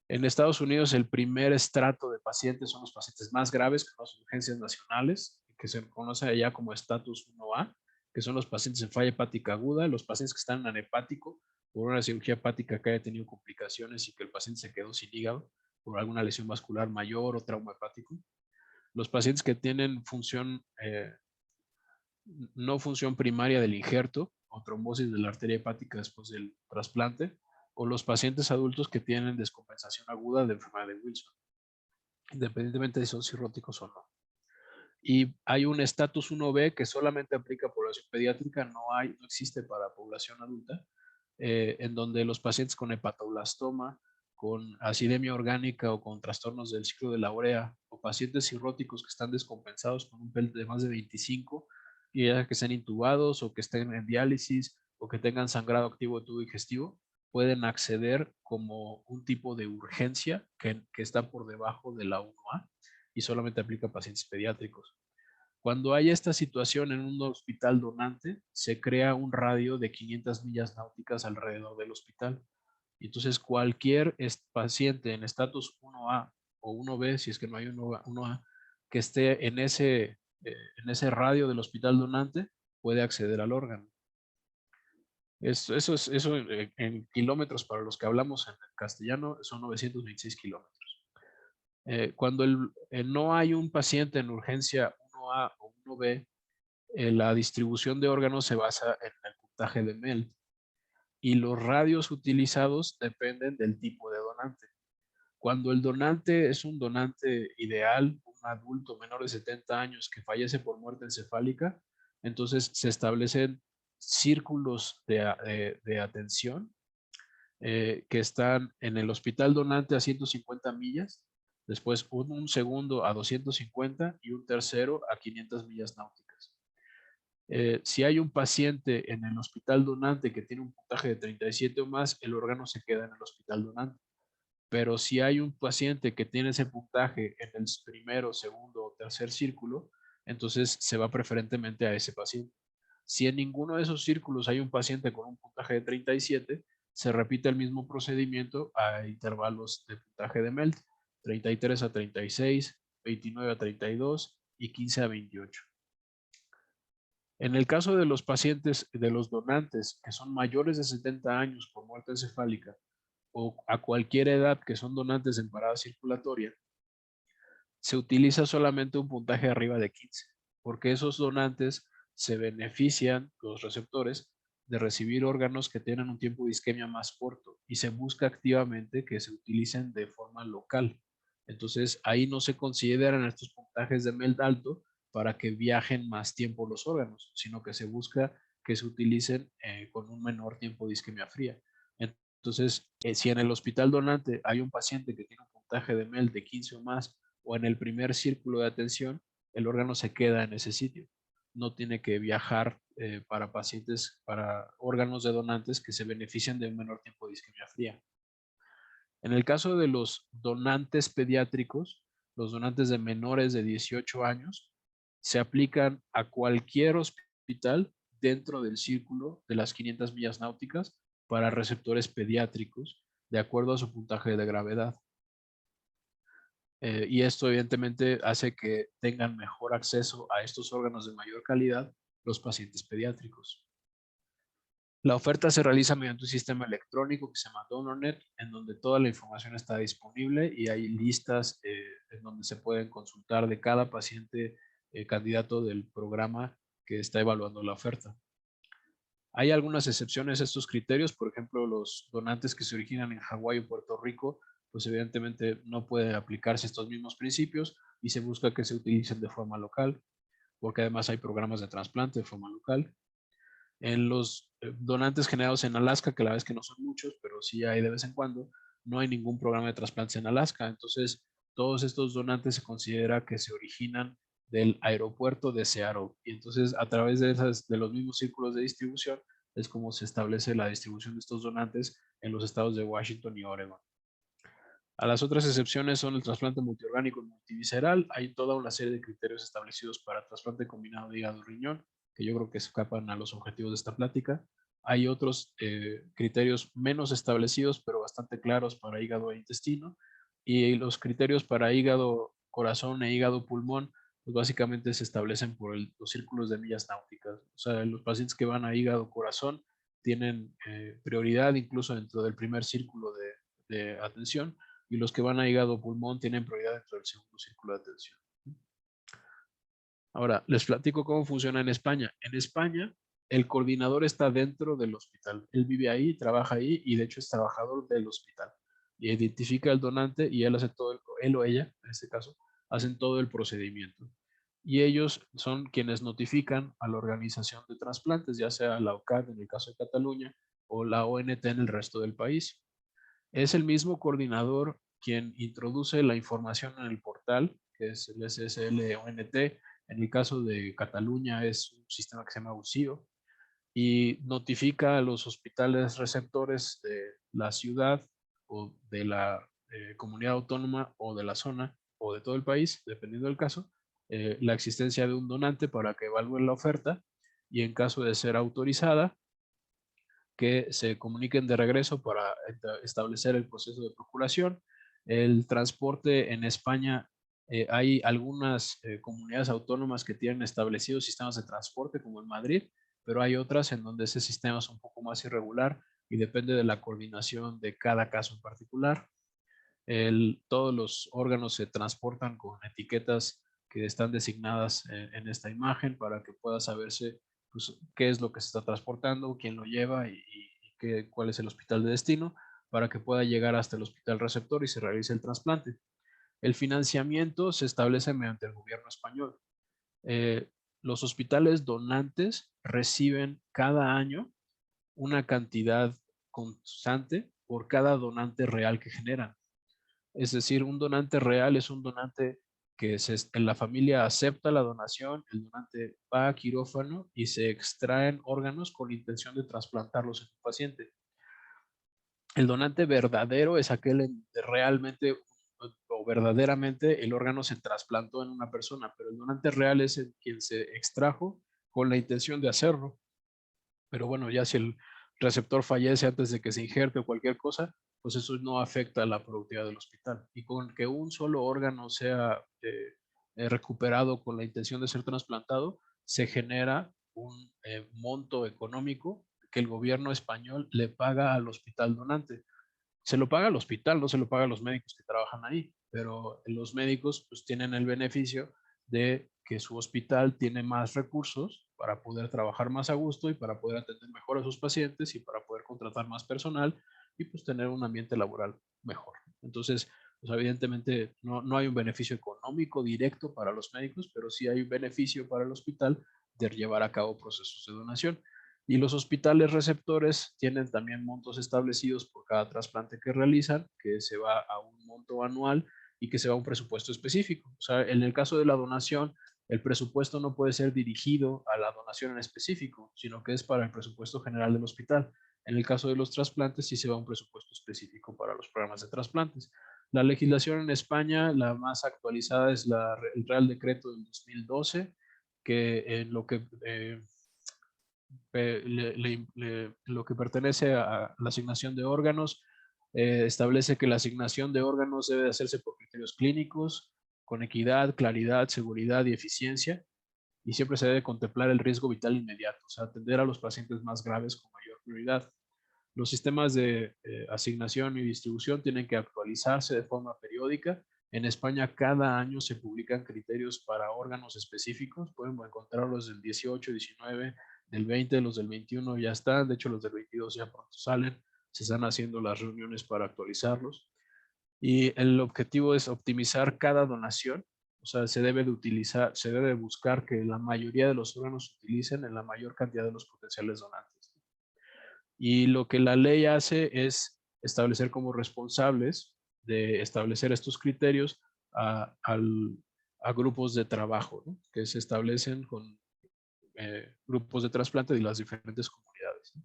En Estados Unidos, el primer estrato de pacientes son los pacientes más graves, con las urgencias nacionales, que se conoce allá como estatus 1A, que son los pacientes en falla hepática aguda, los pacientes que están en anhepático por una cirugía hepática que haya tenido complicaciones y que el paciente se quedó sin hígado por alguna lesión vascular mayor o trauma hepático, los pacientes que tienen función, no función primaria del injerto o trombosis de la arteria hepática después del trasplante, o los pacientes adultos que tienen descompensación aguda de enfermedad de Wilson, independientemente de si son cirróticos o no. Y hay un estatus 1B que solamente aplica a población pediátrica, no existe para población adulta, en donde los pacientes con hepatoblastoma, con acidemia orgánica o con trastornos del ciclo de la urea, o pacientes cirróticos que están descompensados con un PEL de más de 25, y ya que estén intubados o que estén en diálisis o que tengan sangrado activo de tubo digestivo, pueden acceder como un tipo de urgencia que está por debajo de la 1A y solamente aplica a pacientes pediátricos. Cuando hay esta situación en un hospital donante, se crea un radio de 500 millas náuticas alrededor del hospital. Y entonces cualquier paciente en estatus 1A o 1B, si es que no hay 1A, que esté en ese radio del hospital donante, puede acceder al órgano. Eso en kilómetros, para los que hablamos en castellano, son 926 kilómetros. Cuando no hay un paciente en urgencia 1A o 1B, la distribución de órganos se basa en el puntaje de MELD y los radios utilizados dependen del tipo de donante. Cuando el donante es un donante ideal, un adulto menor de 70 años que fallece por muerte encefálica, entonces se establecen círculos de atención que están en el hospital donante a 150 millas, después un segundo a 250 y un tercero a 500 millas náuticas. Si hay un paciente en el hospital donante que tiene un puntaje de 37 o más, el órgano se queda en el hospital donante. Pero si hay un paciente que tiene ese puntaje en el primero, segundo o tercer círculo, entonces se va preferentemente a ese paciente. Si en ninguno de esos círculos hay un paciente con un puntaje de 37, se repite el mismo procedimiento a intervalos de puntaje de MELD, 33 a 36, 29 a 32 y 15 a 28. En el caso de los pacientes, de los donantes que son mayores de 70 años por muerte encefálica o a cualquier edad que son donantes en parada circulatoria, se utiliza solamente un puntaje arriba de 15, porque esos donantes se benefician, los receptores, de recibir órganos que tienen un tiempo de isquemia más corto y se busca activamente que se utilicen de forma local. Entonces, ahí no se consideran estos puntajes de MELD alto para que viajen más tiempo los órganos, sino que se busca que se utilicen con un menor tiempo de isquemia fría. Entonces, si en el hospital donante hay un paciente que tiene un puntaje de MELD de 15 o más, o en el primer círculo de atención, el órgano se queda en ese sitio. No tiene que viajar para pacientes, para órganos de donantes que se benefician de un menor tiempo de isquemia fría. En el caso de los donantes pediátricos, los donantes de menores de 18 años, se aplican a cualquier hospital dentro del círculo de las 500 millas náuticas para receptores pediátricos, de acuerdo a su puntaje de gravedad. Y esto evidentemente hace que tengan mejor acceso a estos órganos de mayor calidad los pacientes pediátricos. La oferta se realiza mediante un sistema electrónico que se llama DonorNet, en donde toda la información está disponible y hay listas en donde se pueden consultar de cada paciente candidato del programa que está evaluando la oferta. Hay algunas excepciones a estos criterios, por ejemplo, los donantes que se originan en Hawái o Puerto Rico, pues evidentemente no pueden aplicarse estos mismos principios y se busca que se utilicen de forma local, porque además hay programas de trasplante de forma local. En los donantes generados en Alaska, que la verdad es que no son muchos, pero sí hay de vez en cuando, no hay ningún programa de trasplantes en Alaska. Entonces, todos estos donantes se considera que se originan del aeropuerto de Seattle. Y entonces, a través de los mismos círculos de distribución, es como se establece la distribución de estos donantes en los estados de Washington y Oregon. A las otras excepciones son el trasplante multiorgánico y multivisceral. Hay toda una serie de criterios establecidos para trasplante combinado de hígado-riñón, que yo creo que escapan a los objetivos de esta plática. Hay otros criterios menos establecidos, pero bastante claros para hígado e intestino. Y los criterios para hígado, corazón e hígado pulmón pues básicamente se establecen por los círculos de millas náuticas. O sea, los pacientes que van a hígado-corazón tienen prioridad incluso dentro del primer círculo de atención, y los que van a hígado-pulmón tienen prioridad dentro del segundo círculo de atención. Ahora, les platico cómo funciona en España. En España, el coordinador está dentro del hospital. Él vive ahí, trabaja ahí y de hecho es trabajador del hospital. Y identifica al donante y él hace todo, él o ella, en este caso, hacen todo el procedimiento. Y ellos son quienes notifican a la organización de trasplantes, ya sea la OCAT en el caso de Cataluña o la ONT en el resto del país. Es el mismo coordinador quien introduce la información en el portal, que es el SSL-ONT. En el caso de Cataluña es un sistema que se llama UCIO, y notifica a los hospitales receptores de la ciudad o de la comunidad autónoma o de la zona o de todo el país, dependiendo del caso, la existencia de un donante para que evalúen la oferta, y en caso de ser autorizada, que se comuniquen de regreso para establecer el proceso de procuración. El transporte en España, hay algunas comunidades autónomas que tienen establecidos sistemas de transporte, como en Madrid, pero hay otras en donde ese sistema es un poco más irregular y depende de la coordinación de cada caso en particular. Todos los órganos se transportan con etiquetas que están designadas en esta imagen para que pueda saberse, pues, qué es lo que se está transportando, quién lo lleva y cuál es el hospital de destino, para que pueda llegar hasta el hospital receptor y se realice el trasplante. El financiamiento se establece mediante el gobierno español. Eh, los hospitales donantes reciben cada año una cantidad constante por cada donante real que generan. Es decir, un donante real es un donante que la familia acepta la donación, el donante va a quirófano y se extraen órganos con la intención de trasplantarlos en un paciente. El donante verdadero es aquel en realmente o verdaderamente el órgano se trasplantó en una persona, pero el donante real es el quien se extrajo con la intención de hacerlo. Pero bueno, ya si el receptor fallece antes de que se injerte o cualquier cosa, pues eso no afecta a la productividad del hospital. Y con que un solo órgano sea recuperado con la intención de ser trasplantado, se genera un monto económico que el gobierno español le paga al hospital donante. Se lo paga al hospital, no se lo paga a los médicos que trabajan ahí, pero los médicos pues tienen el beneficio de que su hospital tiene más recursos para poder trabajar más a gusto y para poder atender mejor a sus pacientes y para poder contratar más personal y pues tener un ambiente laboral mejor. Entonces, pues evidentemente no hay un beneficio económico directo para los médicos, pero sí hay un beneficio para el hospital de llevar a cabo procesos de donación. Y los hospitales receptores tienen también montos establecidos por cada trasplante que realizan, que se va a un monto anual y que se va a un presupuesto específico. O sea, en el caso de la donación, el presupuesto no puede ser dirigido a la donación en específico, sino que es para el presupuesto general del hospital. En el caso de los trasplantes, sí se va a un presupuesto específico para los programas de trasplantes. La legislación en España, la más actualizada es el Real Decreto del 2012, que en lo que lo que pertenece a la asignación de órganos, establece que la asignación de órganos debe hacerse por criterios clínicos, con equidad, claridad, seguridad y eficiencia, y siempre se debe contemplar el riesgo vital inmediato, o sea, atender a los pacientes más graves con mayor prioridad. Los sistemas de asignación y distribución tienen que actualizarse de forma periódica. En España cada año se publican criterios para órganos específicos. Pueden encontrarlos del 18, 19, del 20, los del 21 ya están. De hecho, los del 22 ya pronto salen. Se están haciendo las reuniones para actualizarlos. Y el objetivo es optimizar cada donación. O sea, se debe de utilizar, se debe de buscar que la mayoría de los órganos se utilicen en la mayor cantidad de los potenciales donantes. Y lo que la ley hace es establecer como responsables de establecer estos criterios a grupos de trabajo, ¿no? Que se establecen con grupos de trasplante de las diferentes comunidades, ¿no?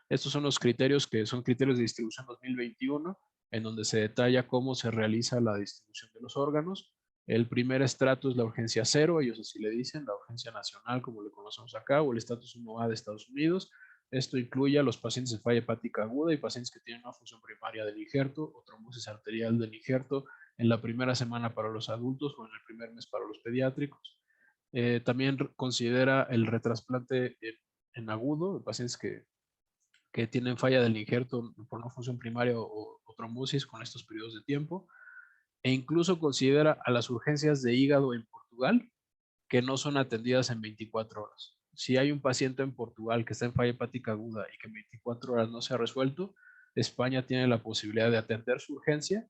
Estos son los criterios que son criterios de distribución 2021, en donde se detalla cómo se realiza la distribución de los órganos. El primer estrato es la urgencia cero, ellos así le dicen, la urgencia nacional, como le conocemos acá, o el estatus 1A de Estados Unidos. Esto incluye a los pacientes de falla hepática aguda y pacientes que tienen una función primaria del injerto o trombosis arterial del injerto en la primera semana para los adultos o en el primer mes para los pediátricos. También considera el retrasplante en agudo, de pacientes que tienen falla del injerto por no función primaria o trombosis con estos periodos de tiempo, e incluso considera a las urgencias de hígado en Portugal que no son atendidas en 24 horas. Si hay un paciente en Portugal que está en falla hepática aguda y que en 24 horas no se ha resuelto, España tiene la posibilidad de atender su urgencia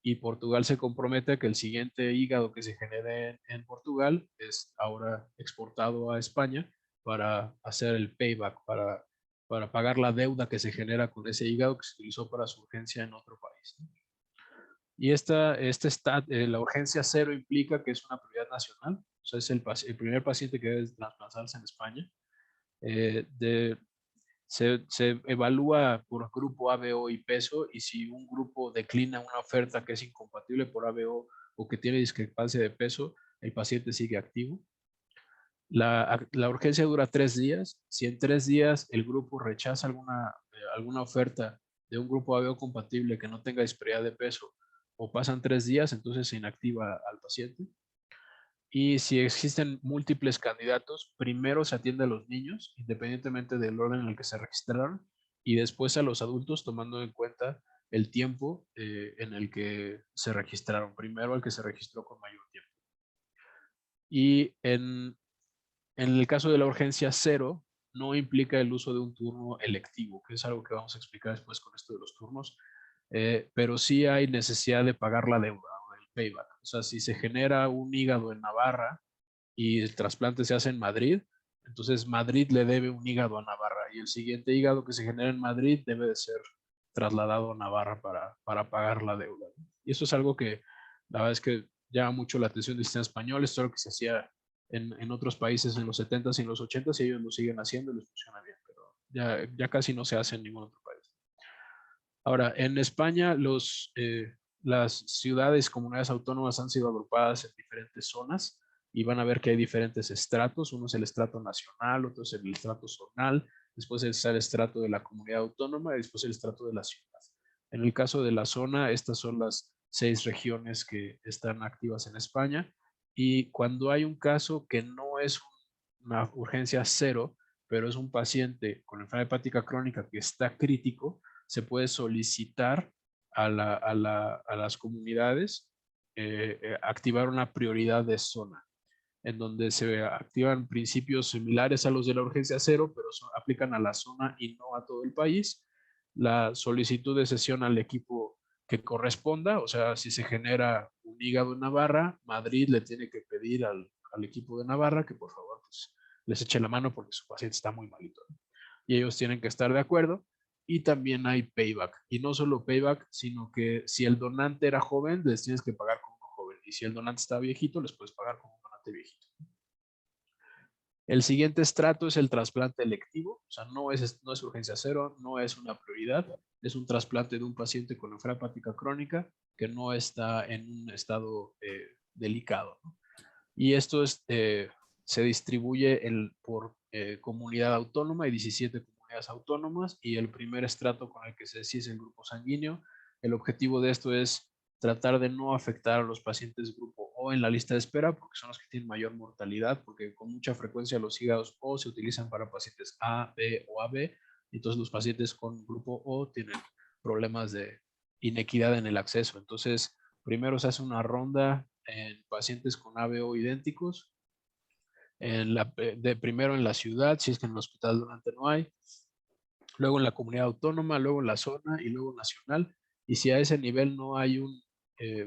y Portugal se compromete a que el siguiente hígado que se genere en Portugal es ahora exportado a España para hacer el payback, para pagar la deuda que se genera con ese hígado que se utilizó para su urgencia en otro país. Y la urgencia cero implica que es una prioridad nacional, o sea, es el primer paciente que debe trasplantarse en España. Se evalúa por grupo ABO y peso, y si un grupo declina una oferta que es incompatible por ABO o que tiene discrepancia de peso, el paciente sigue activo. La urgencia dura 3 días. Si en 3 días el grupo rechaza alguna oferta de un grupo ABO compatible que no tenga disparidad de peso o pasan 3 días, entonces se inactiva al paciente. Y si existen múltiples candidatos, primero se atiende a los niños, independientemente del orden en el que se registraron, y después a los adultos, tomando en cuenta el tiempo en el que se registraron. Primero al que se registró con mayor tiempo. Y en el caso de la urgencia cero, no implica el uso de un turno electivo, que es algo que vamos a explicar después con esto de los turnos, pero sí hay necesidad de pagar la deuda o el payback. O sea, si se genera un hígado en Navarra y el trasplante se hace en Madrid, entonces Madrid le debe un hígado a Navarra y el siguiente hígado que se genera en Madrid debe de ser trasladado a Navarra para pagar la deuda. Y eso es algo que la verdad es que llama mucho la atención del sistema español. Esto es lo que se hacía en otros países en los 70s y en los 80s y ellos lo siguen haciendo y les funciona bien, pero ya casi no se hace en ningún otro país. Ahora, en España las ciudades, comunidades autónomas han sido agrupadas en diferentes zonas y van a ver que hay diferentes estratos. Uno es el estrato nacional, otro es el estrato zonal, después está el estrato de la comunidad autónoma y después el estrato de la ciudad. En el caso de la zona, estas son las 6 regiones que están activas en España, y cuando hay un caso que no es una urgencia cero, pero es un paciente con enfermedad hepática crónica que está crítico, se puede solicitar a las comunidades activar una prioridad de zona, en donde se activan principios similares a los de la urgencia cero, pero aplican a la zona y no a todo el país. La solicitud de cesión al equipo que corresponda, o sea, si se genera un hígado en Navarra, Madrid le tiene que pedir al equipo de Navarra que por favor pues, les eche la mano porque su paciente está muy malito, ¿no? Y ellos tienen que estar de acuerdo. Y también hay payback, y no solo payback, sino que si el donante era joven, les tienes que pagar como uno joven, y si el donante está viejito, les puedes pagar como un donante viejito. El siguiente estrato es el trasplante electivo, o sea, no es urgencia cero, no es una prioridad, es un trasplante de un paciente con enfermedad hepática crónica que no está en un estado delicado, ¿no? Y esto se distribuye por comunidad autónoma y 17 comunidades autónomas, y el primer estrato con el que se decide es el grupo sanguíneo. El objetivo de esto es tratar de no afectar a los pacientes grupo O en la lista de espera, porque son los que tienen mayor mortalidad, porque con mucha frecuencia los hígados O se utilizan para pacientes A, B o AB, entonces los pacientes con grupo O tienen problemas de inequidad en el acceso. Entonces, primero se hace una ronda en pacientes con ABO idénticos, primero en la ciudad, si es que en el hospital donante no hay, luego en la comunidad autónoma, luego en la zona y luego nacional. Y si a ese nivel no hay un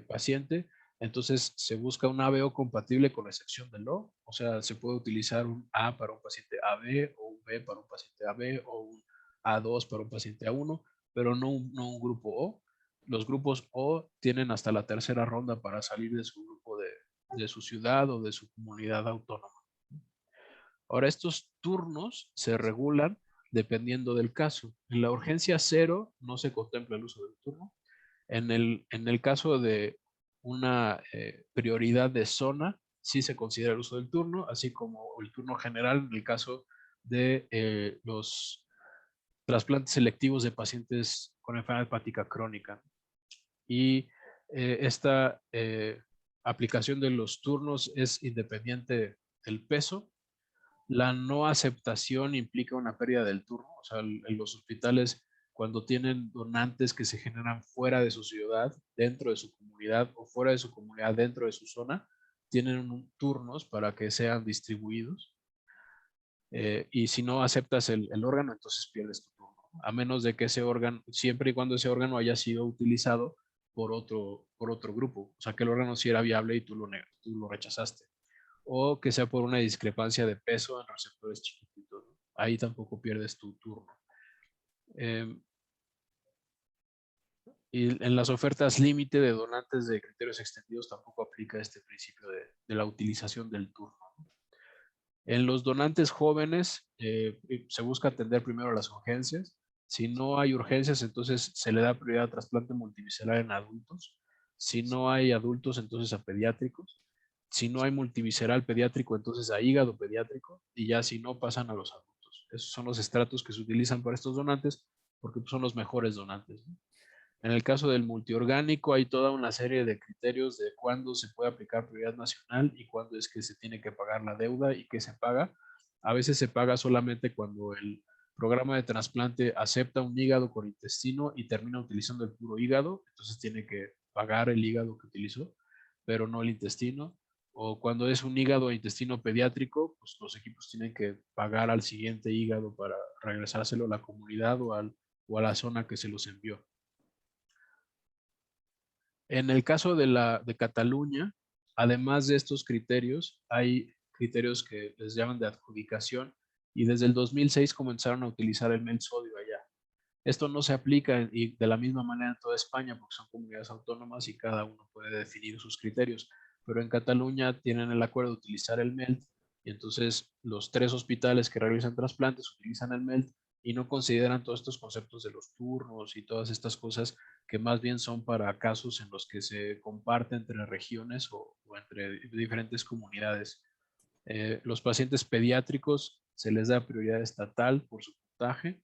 paciente, entonces se busca un ABO compatible con la excepción del O, o sea, se puede utilizar un A para un paciente AB, o un B para un paciente AB, o un A2 para un paciente A1, pero no un grupo O. Los grupos O tienen hasta la tercera ronda para salir de su grupo de su ciudad o de su comunidad autónoma. Ahora, estos turnos se regulan dependiendo del caso. En la urgencia cero no se contempla el uso del turno. En el caso de una prioridad de zona, sí se considera el uso del turno, así como el turno general en el caso de los trasplantes selectivos de pacientes con enfermedad hepática crónica. Y Esta aplicación de los turnos es independiente del peso. La no aceptación implica una pérdida del turno. O sea, en los hospitales, cuando tienen donantes que se generan fuera de su ciudad, dentro de su comunidad, o fuera de su comunidad, dentro de su zona, tienen turnos para que sean distribuidos. Y si no aceptas el órgano, entonces pierdes tu turno. A menos de que ese órgano, siempre y cuando ese órgano haya sido utilizado por otro grupo. O sea, que el órgano sí era viable y tú lo rechazaste. O que sea por una discrepancia de peso en receptores chiquititos, ¿no? Ahí tampoco pierdes tu turno. Y en las ofertas límite de donantes de criterios extendidos tampoco aplica este principio de la utilización del turno. En los donantes jóvenes se busca atender primero las urgencias. Si no hay urgencias, entonces se le da prioridad a trasplante multivisceral en adultos. Si no hay adultos, entonces a pediátricos. Si no hay multivisceral pediátrico, entonces a hígado pediátrico. Y ya si no, pasan a los adultos. Esos son los estratos que se utilizan para estos donantes porque son los mejores donantes, ¿no? En el caso del multiorgánico hay toda una serie de criterios de cuándo se puede aplicar prioridad nacional y cuándo es que se tiene que pagar la deuda y qué se paga. A veces se paga solamente cuando el programa de trasplante acepta un hígado con intestino y termina utilizando el puro hígado, entonces tiene que pagar el hígado que utilizó, pero no el intestino. O cuando es un hígado e intestino pediátrico, pues los equipos tienen que pagar al siguiente hígado para regresárselo a la comunidad o a la zona que se los envió. En el caso de Cataluña, además de estos criterios, hay criterios que les llaman de adjudicación y desde el 2006 comenzaron a utilizar el MEL sodio allá. Esto no se aplica de la misma manera en toda España porque son comunidades autónomas y cada uno puede definir sus criterios, pero en Cataluña tienen el acuerdo de utilizar el MELT y entonces los 3 hospitales que realizan trasplantes utilizan el MELT y no consideran todos estos conceptos de los turnos y todas estas cosas que más bien son para casos en los que se comparte entre regiones o entre diferentes comunidades. Los pacientes pediátricos se les da prioridad estatal por su puntaje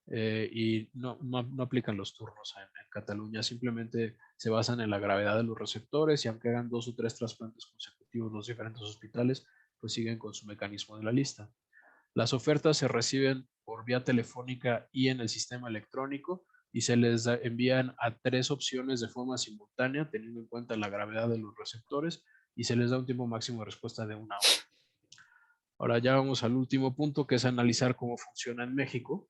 y no aplican los turnos en Cataluña, simplemente se basan en la gravedad de los receptores y aunque hagan 2 o 3 trasplantes consecutivos los diferentes hospitales, pues siguen con su mecanismo de la lista. Las ofertas se reciben por vía telefónica y en el sistema electrónico y se les envían a 3 opciones de forma simultánea, teniendo en cuenta la gravedad de los receptores y se les da un tiempo máximo de respuesta de 1 hora. Ahora ya vamos al último punto, que es analizar cómo funciona en México.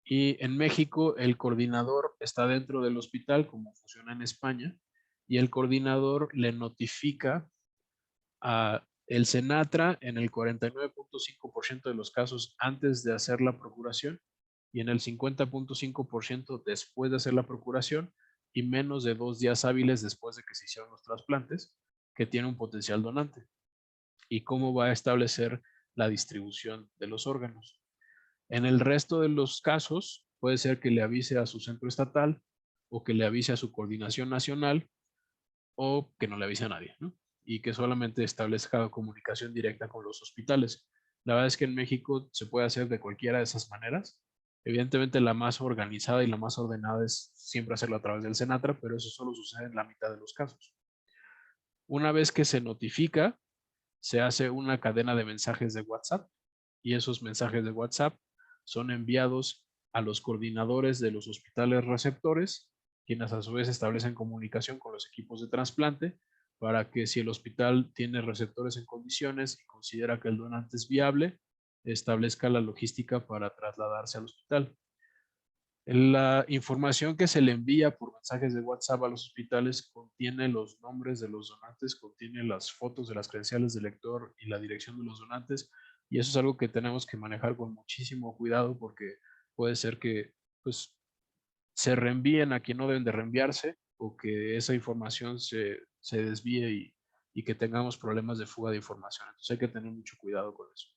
Y en México el coordinador está dentro del hospital, como funciona en España, y el coordinador le notifica a el Senatra en el 49.5% de los casos antes de hacer la procuración y en el 50.5% después de hacer la procuración y menos de 2 días hábiles después de que se hicieron los trasplantes, que tiene un potencial donante. Y cómo va a establecer la distribución de los órganos. En el resto de los casos, puede ser que le avise a su centro estatal o que le avise a su coordinación nacional o que no le avise a nadie, ¿no? Y que solamente establezca comunicación directa con los hospitales. La verdad es que en México se puede hacer de cualquiera de esas maneras. Evidentemente la más organizada y la más ordenada es siempre hacerlo a través del Senatra, pero eso solo sucede en la mitad de los casos. Una vez que se notifica, se hace una cadena de mensajes de WhatsApp y esos mensajes de WhatsApp son enviados a los coordinadores de los hospitales receptores, quienes a su vez establecen comunicación con los equipos de trasplante para que si el hospital tiene receptores en condiciones y considera que el donante es viable, establezca la logística para trasladarse al hospital. La información que se le envía por mensajes de WhatsApp a los hospitales contiene los nombres de los donantes, contiene las fotos de las credenciales del lector y la dirección de los donantes, y eso es algo que tenemos que manejar con muchísimo cuidado porque puede ser que pues, se reenvíen a quien no deben de reenviarse o que esa información se desvíe y que tengamos problemas de fuga de información. Entonces hay que tener mucho cuidado con eso.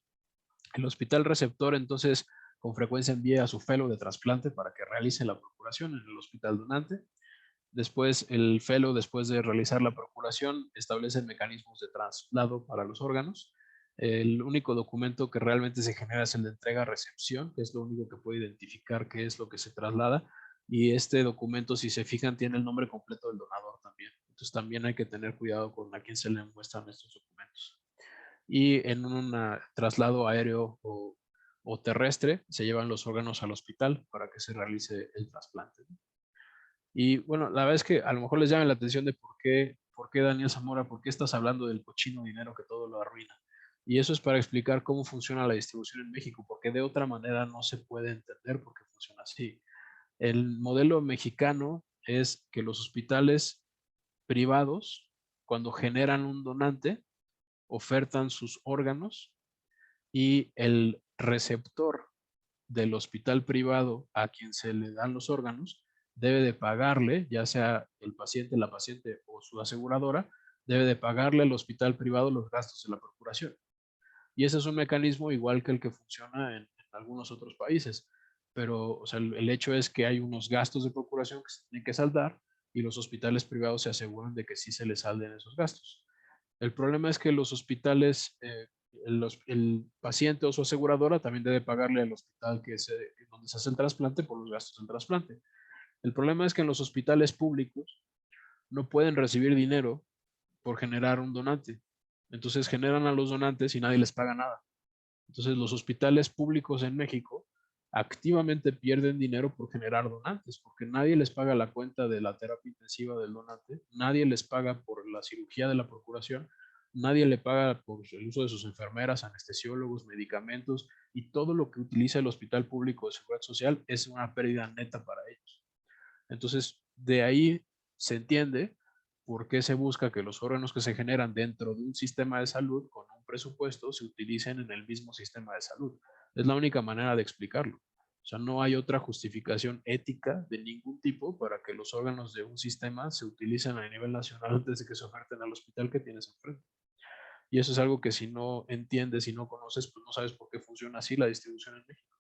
El hospital receptor entonces con frecuencia envía a su fellow de trasplante para que realice la procuración en el hospital donante. Después el fellow, después de realizar la procuración, establece mecanismos de traslado para los órganos. El único documento que realmente se genera es el de entrega-recepción, que es lo único que puede identificar qué es lo que se traslada, Y este documento, si se fijan, tiene el nombre completo del donador también. Entonces también hay que tener cuidado con a quién se le muestran estos documentos. Y en un traslado aéreo o terrestre se llevan los órganos al hospital para que se realice el trasplante. Y bueno, la verdad es que a lo mejor les llama la atención de por qué Daniel Zamora, por qué estás hablando del cochino dinero que todo lo arruina. Y eso es para explicar cómo funciona la distribución en México, porque de otra manera no se puede entender por qué funciona así. El modelo mexicano es que los hospitales privados, cuando generan un donante, ofertan sus órganos y el receptor del hospital privado a quien se le dan los órganos debe de pagarle, ya sea el paciente, la paciente o su aseguradora, debe de pagarle al hospital privado los gastos de la procuración. Y ese es un mecanismo igual que el que funciona en algunos otros países. Pero o sea, el hecho es que hay unos gastos de procuración que se tienen que saldar y los hospitales privados se aseguran de que sí se les salden esos gastos. El problema es que los hospitales, el paciente o su aseguradora también debe pagarle al hospital donde se hace el trasplante por los gastos del trasplante. El problema es que en los hospitales públicos no pueden recibir dinero por generar un donante. Entonces generan a los donantes y nadie les paga nada. Entonces los hospitales públicos en México activamente pierden dinero por generar donantes, porque nadie les paga la cuenta de la terapia intensiva del donante, nadie les paga por la cirugía de la procuración, nadie le paga por el uso de sus enfermeras, anestesiólogos, medicamentos y todo lo que utiliza el hospital público de seguridad social es una pérdida neta para ellos. Entonces, de ahí se entiende por qué se busca que los órganos que se generan dentro de un sistema de salud con un presupuesto se utilicen en el mismo sistema de salud. Es la única manera de explicarlo. O sea, no hay otra justificación ética de ningún tipo para que los órganos de un sistema se utilicen a nivel nacional antes de que se oferten al hospital que tienes enfrente. Y eso es algo que si no entiendes, si no conoces, pues no sabes por qué funciona así la distribución en México.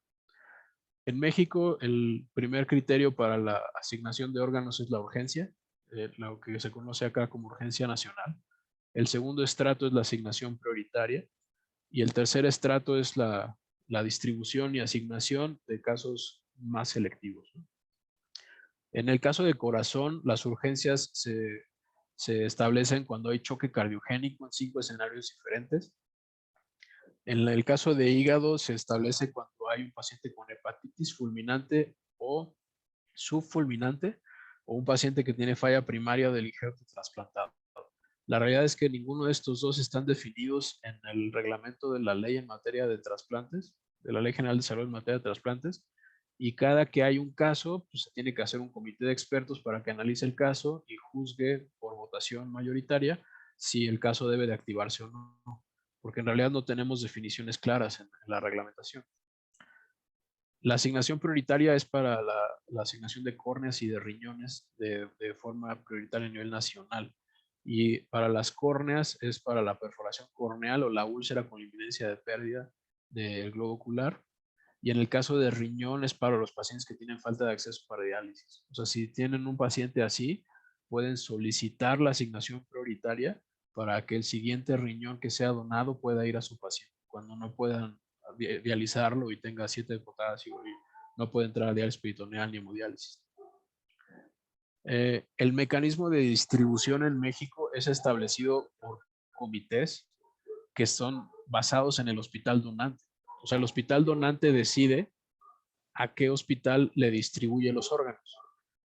En México, el primer criterio para la asignación de órganos es la urgencia, lo que se conoce acá como urgencia nacional. El segundo estrato es la asignación prioritaria y el tercer estrato es la distribución y asignación de casos más selectivos, ¿no? En el caso de corazón, las urgencias se establecen cuando hay choque cardiogénico en 5 escenarios diferentes. En el caso de hígado se establece cuando hay un paciente con hepatitis fulminante o subfulminante o un paciente que tiene falla primaria del injerto trasplantado. La realidad es que ninguno de estos dos están definidos en el reglamento de la ley en materia de trasplantes, de la Ley General de Salud en materia de trasplantes, y cada que hay un caso, pues se tiene que hacer un comité de expertos para que analice el caso y juzgue por votación mayoritaria si el caso debe de activarse o no, porque en realidad no tenemos definiciones claras en la reglamentación. La asignación prioritaria es para la asignación de córneas y de riñones de forma prioritaria a nivel nacional. Y para las córneas es para la perforación corneal o la úlcera con inminencia de pérdida del globo ocular. Y en el caso de riñón es para los pacientes que tienen falta de acceso para diálisis. O sea, si tienen un paciente así, pueden solicitar la asignación prioritaria para que el siguiente riñón que sea donado pueda ir a su paciente. Cuando no puedan dializarlo y tenga 7 de potasio y no puede entrar a diálisis peritoneal ni hemodiálisis. El mecanismo de distribución en México es establecido por comités que son basados en el hospital donante. O sea, el hospital donante decide a qué hospital le distribuye los órganos.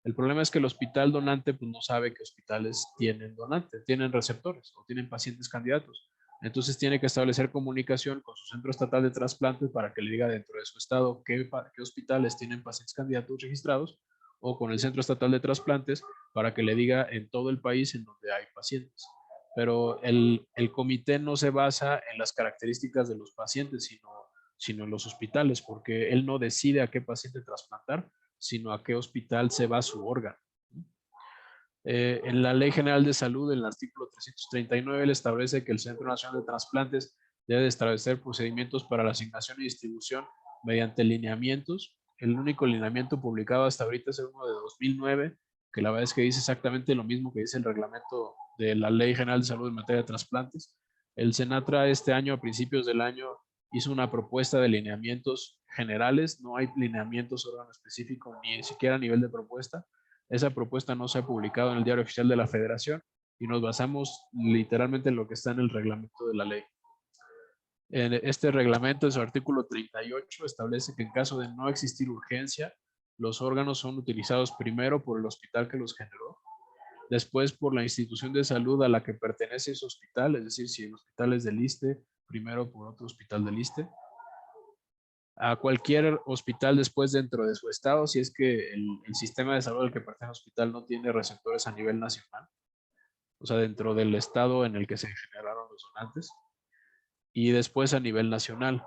El problema es que el hospital donante pues, no sabe qué hospitales tienen donantes, tienen receptores o tienen pacientes candidatos. Entonces tiene que establecer comunicación con su centro estatal de trasplantes para que le diga dentro de su estado qué hospitales tienen pacientes candidatos registrados o con el centro estatal de trasplantes para que le diga en todo el país en donde hay pacientes. Pero el comité no se basa en las características de los pacientes, sino en los hospitales, porque él no decide a qué paciente trasplantar, sino a qué hospital se va su órgano. En la Ley General de Salud, en el artículo 339, él establece que el Centro Nacional de Trasplantes debe de establecer procedimientos para la asignación y distribución mediante lineamientos. El único lineamiento publicado hasta ahorita es uno de 2009, que la verdad es que dice exactamente lo mismo que dice el reglamento de la Ley General de Salud en materia de trasplantes. El Senatra este año, a principios del año, hizo una propuesta de lineamientos generales, no hay lineamientos órgano específico, ni siquiera a nivel de propuesta. Esa propuesta no se ha publicado en el Diario Oficial de la Federación y nos basamos literalmente en lo que está en el reglamento de la ley. En este reglamento, en su artículo 38, establece que en caso de no existir urgencia, los órganos son utilizados primero por el hospital que los generó, después por la institución de salud a la que pertenece ese hospital, es decir, si el hospital es del ISSSTE, primero por otro hospital del ISSSTE, a cualquier hospital después dentro de su estado, si es que el sistema de salud al que pertenece el hospital no tiene receptores a nivel nacional, o sea, dentro del estado en el que se generaron los donantes, y después a nivel nacional.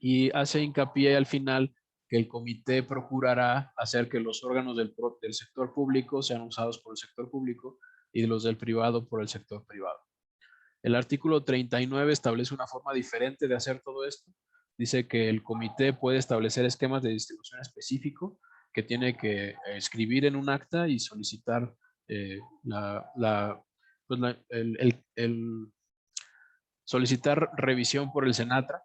Y hace hincapié al final que el comité procurará hacer que los órganos del sector público sean usados por el sector público y los del privado por el sector privado. El artículo 39 establece una forma diferente de hacer todo esto. Dice que el comité puede establecer esquemas de distribución específico que tiene que escribir en un acta y solicitar solicitar revisión por el Senatra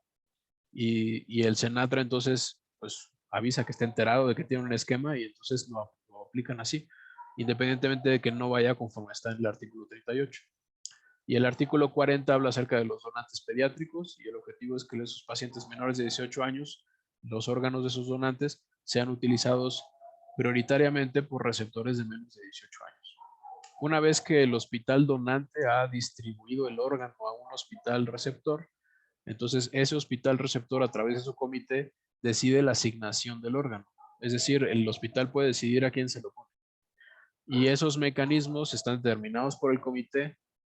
y el Senatra entonces pues avisa que está enterado de que tiene un esquema y entonces lo aplican así, independientemente de que no vaya conforme está en el artículo 38. Y el artículo 40 habla acerca de los donantes pediátricos y el objetivo es que esos pacientes menores de 18 años, los órganos de sus donantes, sean utilizados prioritariamente por receptores de menos de 18 años. Una vez que el hospital donante ha distribuido el órgano a un hospital receptor, entonces ese hospital receptor a través de su comité decide la asignación del órgano. Es decir, el hospital puede decidir a quién se lo pone. Y esos mecanismos están determinados por el comité.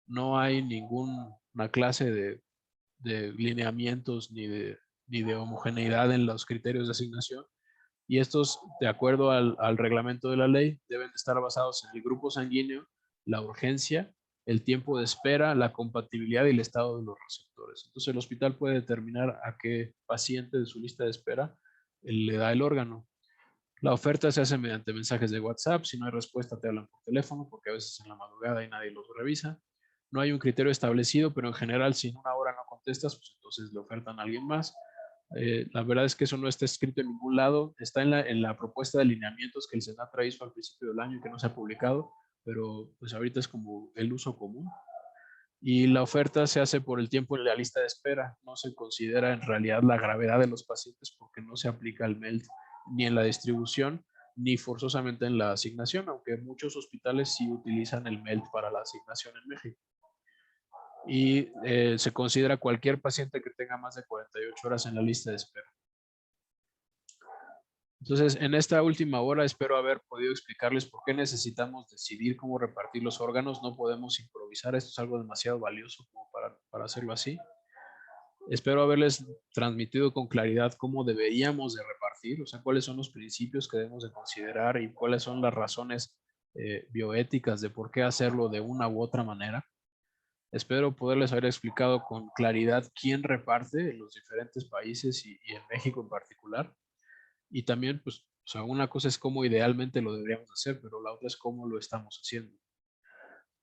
No hay ninguna clase de lineamientos ni de homogeneidad en los criterios de asignación. Y estos, de acuerdo al reglamento de la ley, deben estar basados en el grupo sanguíneo, la urgencia, el tiempo de espera, la compatibilidad y el estado de los receptores. Entonces el hospital puede determinar a qué paciente de su lista de espera le da el órgano. La oferta se hace mediante mensajes de WhatsApp. Si no hay respuesta, te hablan por teléfono, porque a veces en la madrugada y nadie los revisa. No hay un criterio establecido, pero en general, si en una hora no contestas, pues entonces le ofertan a alguien más. La verdad es que eso no está escrito en ningún lado. Está en la propuesta de lineamientos que el Senatra hizo al principio del año y que no se ha publicado, pero pues ahorita es como el uso común. Y la oferta se hace por el tiempo en la lista de espera. No se considera en realidad la gravedad de los pacientes porque no se aplica el MELT ni en la distribución ni forzosamente en la asignación, aunque muchos hospitales sí utilizan el MELT para la asignación en México. Y se considera cualquier paciente que tenga más de 48 horas en la lista de espera. Entonces, en esta última hora espero haber podido explicarles por qué necesitamos decidir cómo repartir los órganos. No podemos improvisar, esto es algo demasiado valioso como para hacerlo así. Espero haberles transmitido con claridad cómo deberíamos de repartir, o sea, cuáles son los principios que debemos de considerar y cuáles son las razones bioéticas de por qué hacerlo de una u otra manera. Espero poderles haber explicado con claridad quién reparte en los diferentes países y en México en particular. Y también, pues, o sea, una cosa es cómo idealmente lo deberíamos hacer, pero la otra es cómo lo estamos haciendo.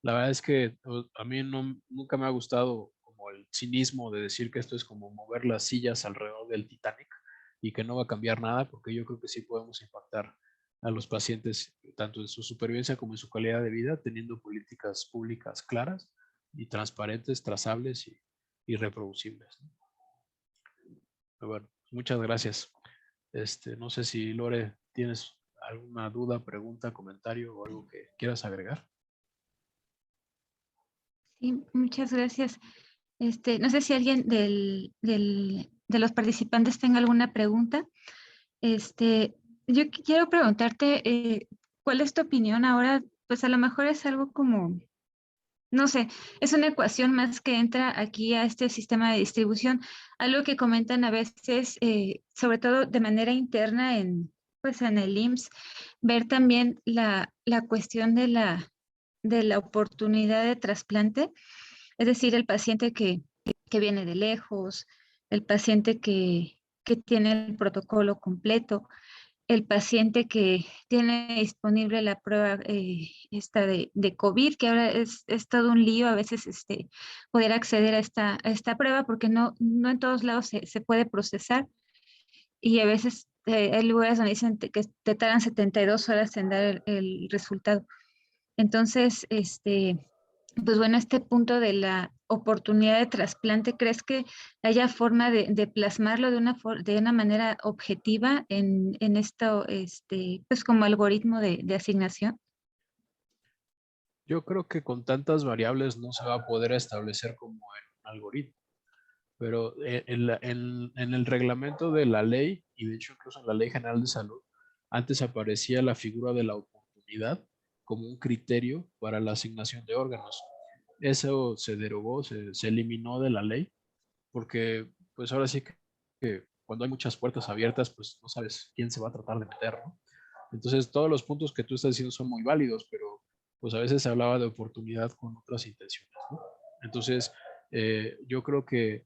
La verdad es que a mí nunca me ha gustado como el cinismo de decir que esto es como mover las sillas alrededor del Titanic y que no va a cambiar nada, porque yo creo que sí podemos impactar a los pacientes tanto en su supervivencia como en su calidad de vida, teniendo políticas públicas claras y transparentes, trazables y reproducibles. Pero bueno, muchas gracias. No sé si Lore tienes alguna duda, pregunta, comentario o algo que quieras agregar. Sí, muchas gracias. No sé si alguien de los participantes tenga alguna pregunta. Yo quiero preguntarte, ¿cuál es tu opinión ahora? Pues a lo mejor es algo como, no sé, es una ecuación más que entra aquí a este sistema de distribución. Algo que comentan a veces, sobre todo de manera interna pues en el IMSS, ver también la cuestión de la oportunidad de trasplante, es decir, el paciente que viene de lejos, el paciente que tiene el protocolo completo. el paciente que tiene disponible la prueba esta de COVID, que ahora es todo un lío a veces poder acceder a esta prueba porque no en todos lados se puede procesar y a veces hay lugares donde dicen que te tardan 72 horas en dar el resultado. Entonces, pues bueno, este punto de la oportunidad de trasplante, ¿crees que haya forma de plasmarlo de una manera objetiva en esto, pues como algoritmo de asignación? Yo creo que con tantas variables no se va a poder establecer como en un algoritmo, pero en el reglamento de la ley, y de hecho incluso en la Ley General de Salud, antes aparecía la figura de la oportunidad como un criterio para la asignación de órganos. Eso se derogó, se eliminó de la ley, porque pues ahora sí que cuando hay muchas puertas abiertas, pues no sabes quién se va a tratar de meter, ¿no? Entonces todos los puntos que tú estás diciendo son muy válidos, pero pues a veces se hablaba de oportunidad con otras intenciones, ¿no? Entonces yo creo que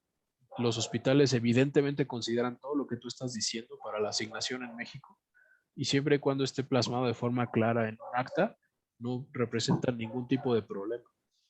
los hospitales evidentemente consideran todo lo que tú estás diciendo para la asignación en México y siempre y cuando esté plasmado de forma clara en un acta, no representa ningún tipo de problema.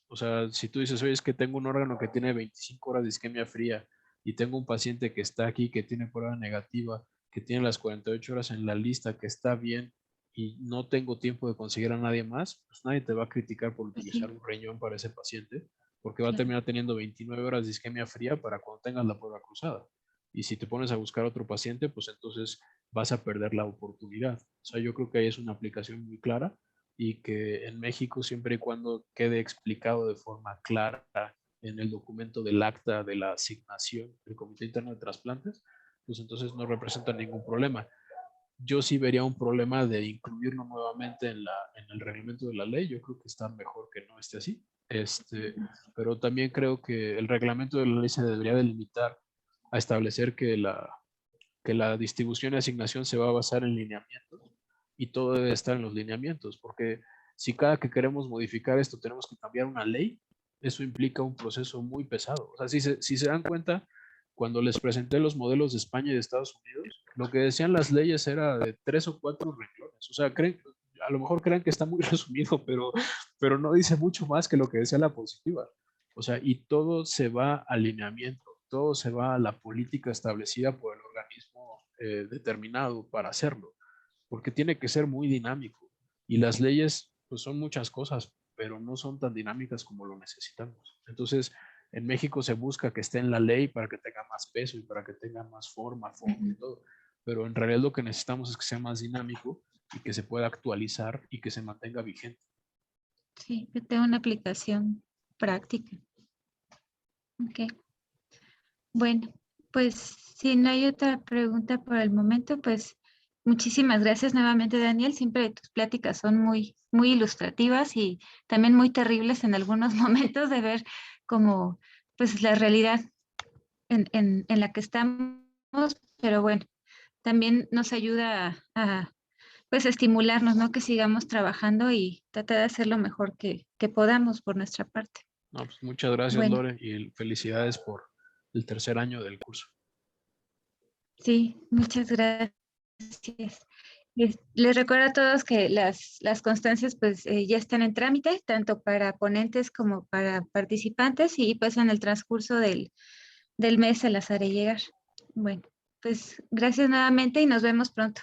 O sea, si tú dices, oye, es que tengo un órgano que tiene 25 horas de isquemia fría y tengo un paciente que está aquí, que tiene prueba negativa, que tiene las 48 horas en la lista, que está bien y no tengo tiempo de conseguir a nadie más, pues nadie te va a criticar por Pues utilizar sí, un riñón para ese paciente, porque va a claro. terminar teniendo 29 horas de isquemia fría para cuando tengas la prueba cruzada. Y si te pones a buscar otro paciente, pues entonces vas a perder la oportunidad. O sea, yo creo que ahí es una aplicación muy clara y que en México, siempre y cuando quede explicado de forma clara en el documento del acta de la asignación del Comité Interno de Trasplantes, pues entonces no representa ningún problema. Yo sí vería un problema de incluirlo nuevamente en el reglamento de la ley. Yo creo que está mejor que no esté así. Pero también creo que el reglamento de la ley se debería delimitar a establecer que la distribución y asignación se va a basar en lineamientos y todo debe estar en los lineamientos, porque si cada que queremos modificar esto tenemos que cambiar una ley, eso implica un proceso muy pesado. O sea, si se dan cuenta, cuando les presenté los modelos de España y de Estados Unidos, lo que decían las leyes era de 3 o 4 renglones. O sea, a lo mejor creen que está muy resumido, pero no dice mucho más que lo que decía la positiva. O sea, y todo se va a alineamiento, todo se va a la política establecida por el organismo determinado para hacerlo, porque tiene que ser muy dinámico. Y las leyes, pues son muchas cosas, pero no son tan dinámicas como lo necesitamos. Entonces, en México se busca que esté en la ley para que tenga más peso y para que tenga más forma, fondo y Ujú. todo. Pero en realidad lo que necesitamos es que sea más dinámico y que se pueda actualizar y que se mantenga vigente. Sí, que tenga una aplicación práctica. Ok. Bueno, pues si no hay otra pregunta por el momento, pues muchísimas gracias nuevamente, Daniel. Siempre tus pláticas son muy ilustrativas y también muy terribles en algunos momentos de ver como pues la realidad en la que estamos, pero bueno, también nos ayuda pues estimularnos, ¿no? Que sigamos trabajando y tratar de hacer lo mejor que podamos por nuestra parte. No, pues muchas gracias, Bueno. Lore, y felicidades por el tercer año del curso. Sí, muchas gracias. Les recuerdo a todos que las constancias pues ya están en trámite, tanto para ponentes como para participantes y pues en el transcurso del mes se las haré llegar. Bueno, pues gracias nuevamente y nos vemos pronto.